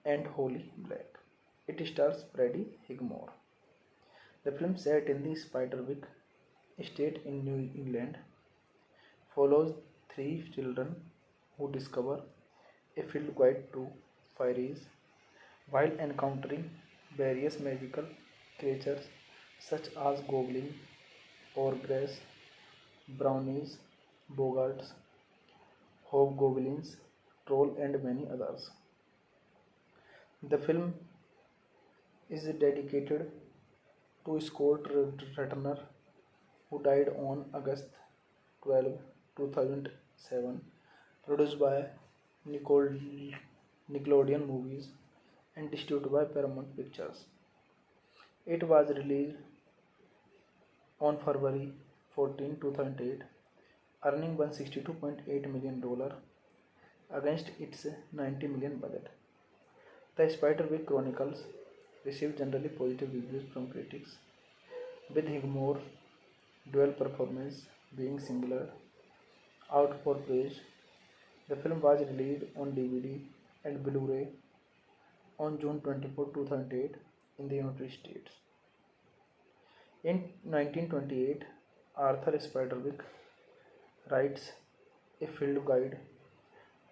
and Holly Black. It stars Freddie Highmore. The film, set in the Spiderwick estate in New England, follows three children who discover a field guide to fairies while encountering various magical creatures such as goblins, ogres, brownies, bogarts, hobgoblins, troll, and many others. The film is dedicated to Scott Ratner, who died on August 12, 2007, produced by Nickelodeon Movies and distributed by Paramount Pictures. It was released on February 14, 2008, earning $162.8 million against its $90 million budget. The Spiderwick Chronicles received generally positive reviews from critics, with Highmore's dual performance being singled out for praise. The film was released on DVD and Blu-ray on June 24, 2008 in the United States. In 1928, Arthur Spiderwick writes a field guide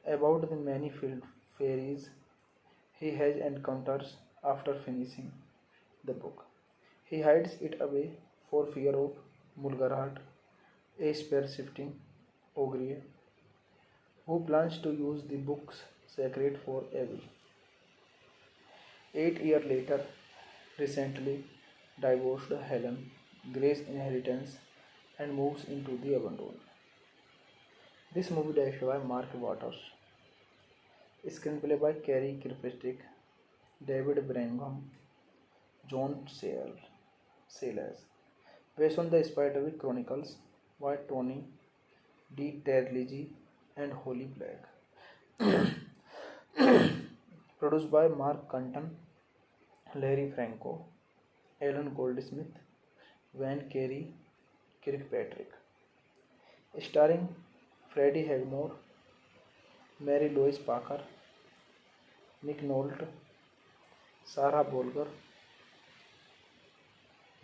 about the many field fairies he has encounters after finishing the book. He hides it away for fear of Mulgarhat, a spear-shifting ogre who plans to use the book's secret for evil. 8 years later, recently divorced Helen Gray's inheritance and moves into the abandon. This movie directed by Mark Waters. Screenplay by Cary Kirkpatrick, David Brangham, John Sayles. Based on the Spiderwick Chronicles by Tony D. Terlige and Holly Black. Produced by Mark Cunton, Larry Franco, Alan Goldsmith, Van Cary Kirkpatrick. Starring Freddie Highmore, Mary Louise Parker, Nick Nolte, Sarah Bolger,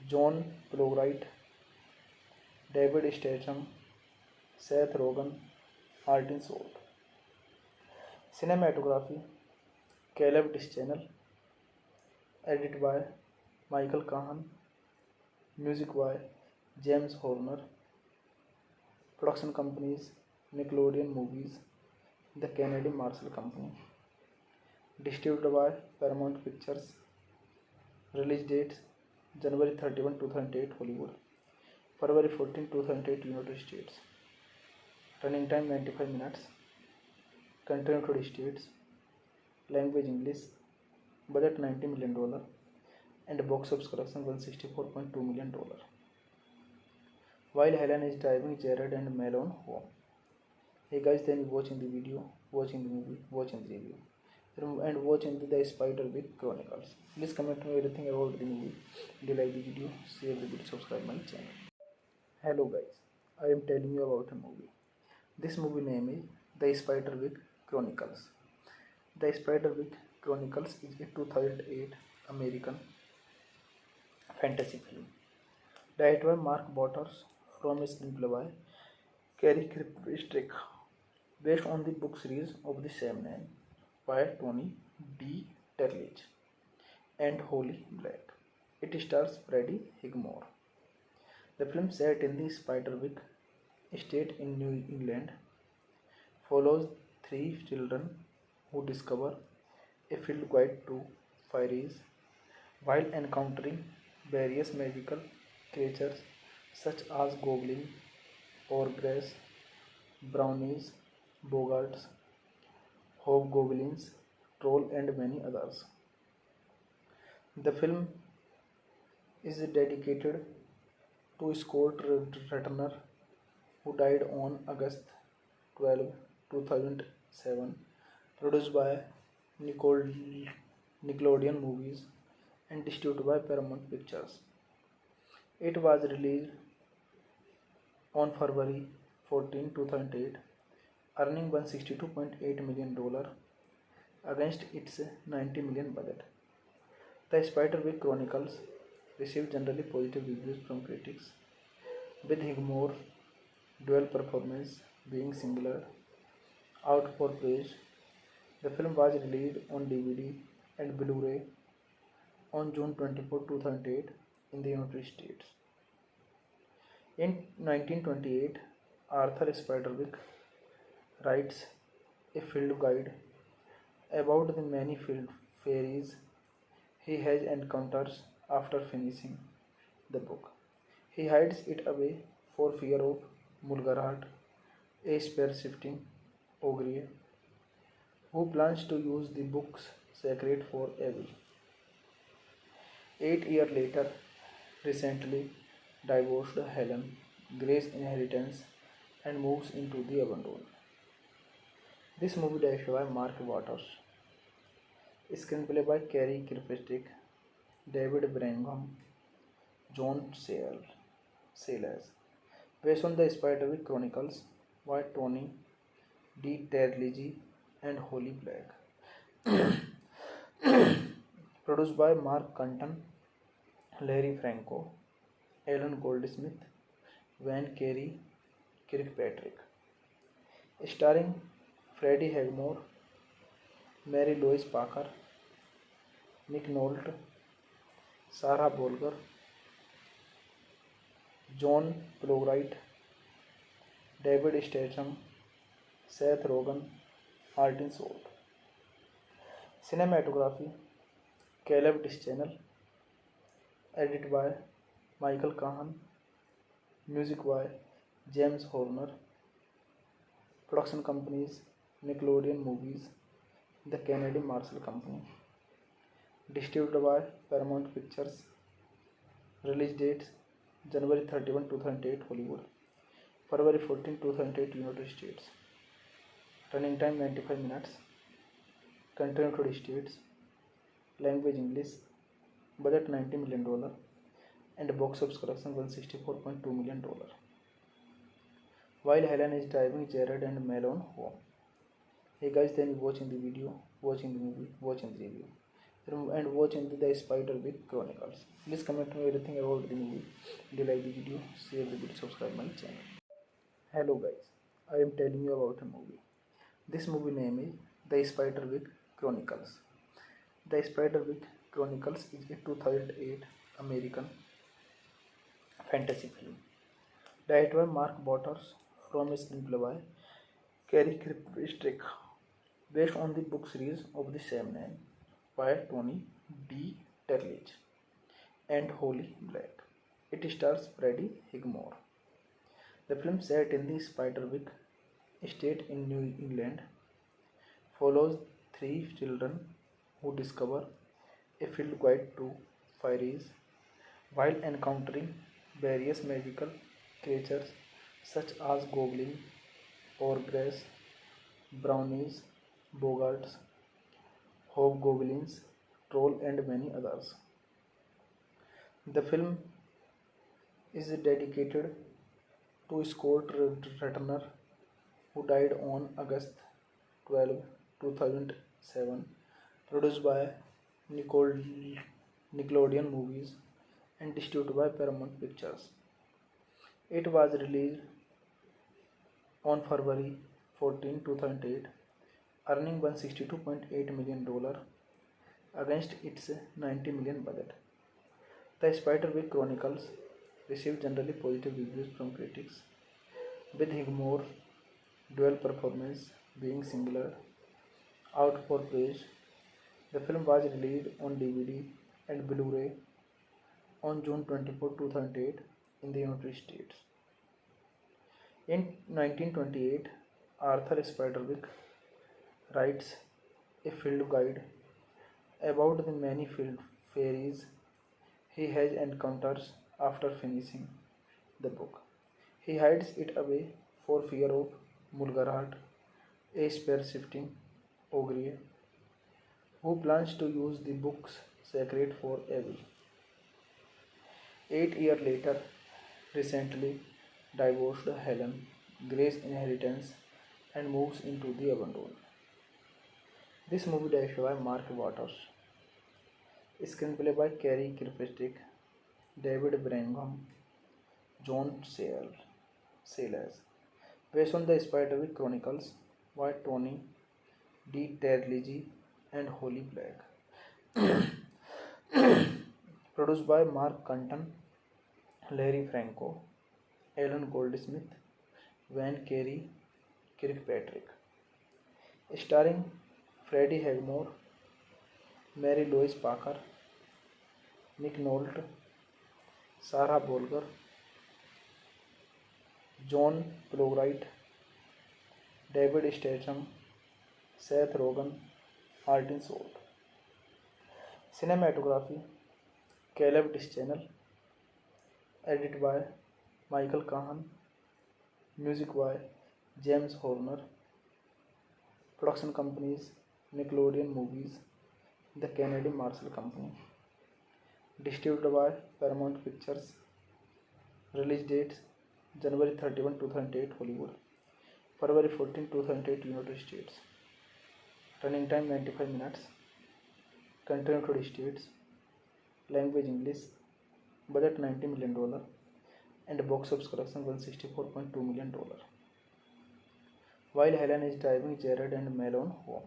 John Plowright, David Statham, Seth Rogen, Martin Short. Cinematography Caleb Dischanel. Edited by Michael Kahan. Music by James Horner. Production companies Nickelodeon Movies, the Kennedy Marshall Company. Distributed by Paramount Pictures. Release dates January 31, 2008 Hollywood, February 14, 2008 United States. Running time 95 minutes. Country United States. Language English. Budget $90 million. And box office collection $164.2 million. While Helen is driving Jared and Malone home. Hey guys, then watching the video, watching the movie, watching the review, and watching the Spiderwick Chronicles. Please comment me everything about the movie. If you like the video, share the video, subscribe my channel. Hello guys, I am telling you about a movie. This movie name is The Spiderwick Chronicles. The Spiderwick Chronicles is a 2008 American fantasy film. Directed by Mark Waters from a screenplay by Cary Kirkpatrick, based on the book series of the same name by Tony D. Terlich and Holly Black. It stars Freddie Highmore. The film, set in the Spiderwick estate in New England, follows three children who discover a field guide to fairies while encountering various magical creatures such as goblins, ogres, brownies, bogarts, hobgoblins, troll, and many others. The film is dedicated to Scott Ratner, who died on August 12, 2007, produced by Nickelodeon Movies and distributed by Paramount Pictures. It was released on February 14, 2008, earning $162.8 million against its $90 million budget. The Spiderwick Chronicles received generally positive reviews from critics, with Highmore's dual performance being singled out for praise. The film was released on DVD and Blu-ray on June 24, 2008 in the United States. In 1928, Arthur Spiderwick writes a field guide about the many field fairies he has encounters after finishing the book. He hides it away for fear of Mulgarat, a spear-shifting ogre who plans to use the book's secret for evil. 8 years later, recently divorced Helen Gray's inheritance and moves into the abandon. This movie directed by Mark Waters, screenplay by Cary Kirkpatrick, David Brangham, John Sayles, based on the Spiderwick Chronicles by Tony D. Terlige and Holly Black, produced by Mark Cunton, Larry Franco, Alan Goldsmith, Van Cary Kirkpatrick, starring Freddie Highmore, Mary Louise Parker, Nick Nolte, Sarah Bolger, John Plowright, David Statham, Seth Rogen, Martin Short. Cinematography Caleb Dischanel, edited by Michael Kahan, music by James Horner. Production companies Nickelodeon Movies, the Kennedy Marshall Company. Distributed by Paramount Pictures. Release dates January 31, 2008 Hollywood, February 14, 2008 United States. Running time 95 minutes. Country United States. Language English. Budget $90 million. And box office collection $164.2 million. While Helen is driving Jared and Malone home. Hey guys, then watching the video, watching the movie, watching the review, and watching the Spiderwick Chronicles. Please comment me everything about the movie. If you like the video, share the video, subscribe my channel. Hello guys, I am telling you about a movie. This movie name is The Spiderwick Chronicles. The Spiderwick Chronicles is a 2008 American fantasy film. Directed by Mark Waters from a screenplay by Cary Kirkpatrick, based on the book series of the same name by Tony D. Terlich and Holly Black. It stars Freddie Highmore. The film, set in the Spiderwick estate in New England, follows three children who discover a field guide to fairies while encountering various magical creatures such as goblins, ogres, brownies, bogarts, hobgoblins, troll, and many others. The film is dedicated to Scott Ratner, who died on August 12, 2007, produced by Nickelodeon Movies and distributed by Paramount Pictures. It was released on February 14, 2008, earning $162.8 million against its $90 million budget. The Spiderwick Chronicles received generally positive reviews from critics, with Highmore's dual performance being singled out for praise. The film was released on DVD and Blu-ray on June 24, 2008 in the United States. In 1928, Arthur Spiderwick writes a field guide about the many field fairies he has encounters after finishing the book. He hides it away for fear of Mulgarat, a spear-shifting ogre who plans to use the book's secret for evil. 8 years later, recently divorced Helen Gray's inheritance and moves into the abandon. This movie directed by Mark Waters, screenplay by Cary Kirkpatrick, David Brangham, John Sayles, based on the Spiderwick Chronicles by Tony D. Terlige and Holly Black, produced by Mark Cunton, Larry Franco, Alan Goldsmith, Van Cary Kirkpatrick, starring Freddie Highmore, Mary Louise Parker, Nick Nolte, Sarah Bolger, John Plowright, David Statham, Seth Rogen, Martin Short. Cinematography Caleb Dischanel, edited by Michael Kahan, music by James Horner, production companies Nickelodeon Movies, the Canadian Marshall Company, distributed by Paramount Pictures, release dates January 31, 2008 Hollywood, February 14, 2008 United States, running time 95 minutes, country United States, language English, budget $90 million, and box office collection $164.2 million. While Helen is driving Jared and Malone home.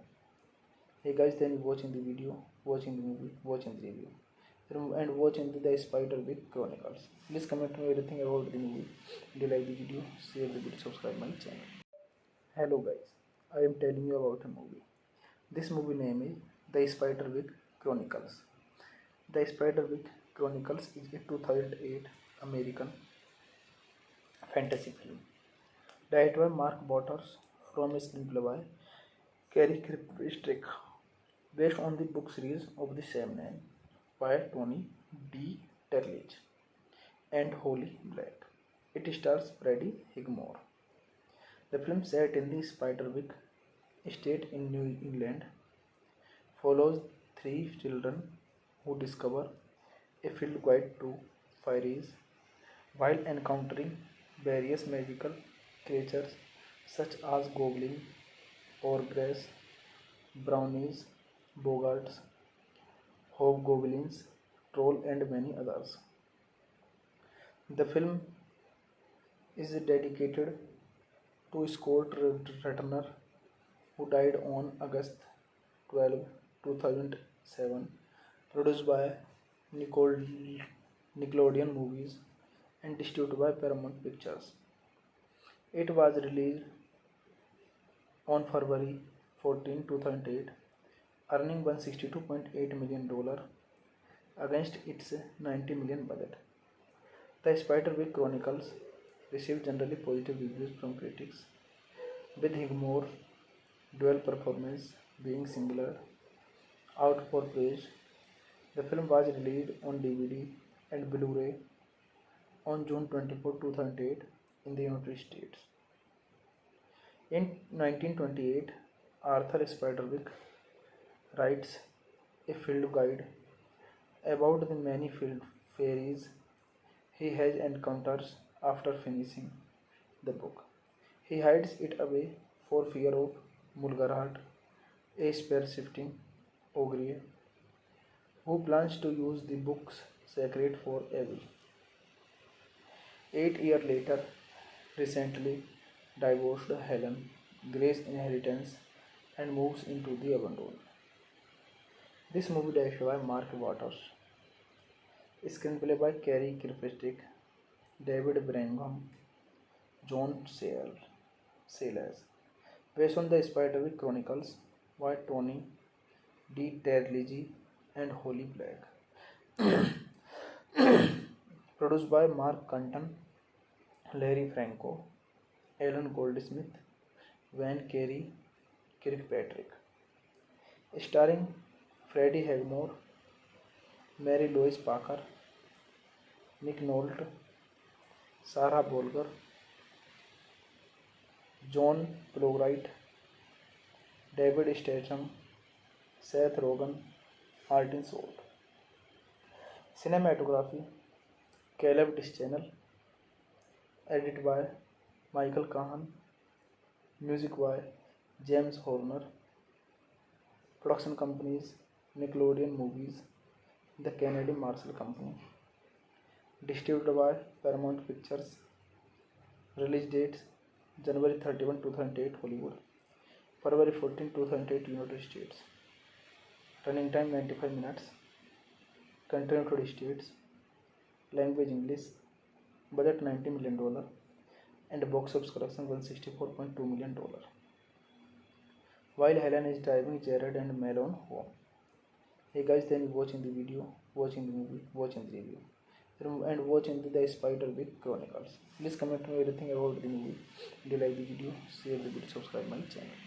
Hey guys, then watching the video, watching the movie, watching the review, and watching the Spiderwick Chronicles. Please comment me everything about the movie. If you like the video, share the video, subscribe my channel. Hello guys, I am telling you about a movie. This movie name is The Spiderwick Chronicles. The Spiderwick Chronicles is a 2008 American fantasy film directed by Mark Waters from a screenplay by Cary Kirkpatrick, based on the book series of the same name by Tony D. Terlige and Holly Black. It stars Freddie Highmore. The film, set in the Spiderwick estate in New England, follows three children who discover a field guide to fairies while encountering various magical creatures such as goblins, ogres, brownies, bogarts, hobgoblins, troll, and many others. The film is dedicated to Scott Ratner, who died on August 12, 2007, produced by Nickelodeon Movies and distributed by Paramount Pictures. It was released on February 14, 2008, earning $162.8 million against its $90 million budget. The Spiderwick Chronicles received generally positive reviews from critics, with Higmore's dual performance being singled out for praise. The film was released on DVD and Blu-ray on June 24, 2008 in the United States. In 1928, Arthur Spiderwick writes a field guide about the many field fairies he has encounters after finishing the book. He hides it away for fear of Mulgarhat, a spear-shifting ogre who plans to use the book's secret for evil. 8 years later, recently divorced Helen Gray's inheritance and moves into the abandon. This movie directed by Mark Waters, screenplay by Cary Kirkpatrick, David Brangham, John Sayles, based on the Spiderwick Chronicles by Tony D. Terligi and Holly Black, produced by Mark Cunton, Larry Franco, Alan Goldsmith, Van Cary Kirkpatrick, starring Freddie Highmore, Mary Louise Parker, Nick Nolte, Sarah Bolger, John Plowright, David Statham, Seth Rogen, Martin Short. Cinematography Caleb Dischanel, edited by Michael Kahan, music by James Horner, production companies Nickelodeon Movies, the Canadian Marshall Company, distributed by Paramount Pictures, release dates January 31, 2008 Hollywood, February 14, 2008 United States, running time 95 minutes, country United States, language English, budget $90 million, and box office collection $164.2 million. While Helen is driving Jared and Malone home. Hey guys, then watching the video, watching the movie, watching the review, and watching the Spiderwick Chronicles. Please comment me everything about the movie. Do you like the video? Share the video, subscribe my channel.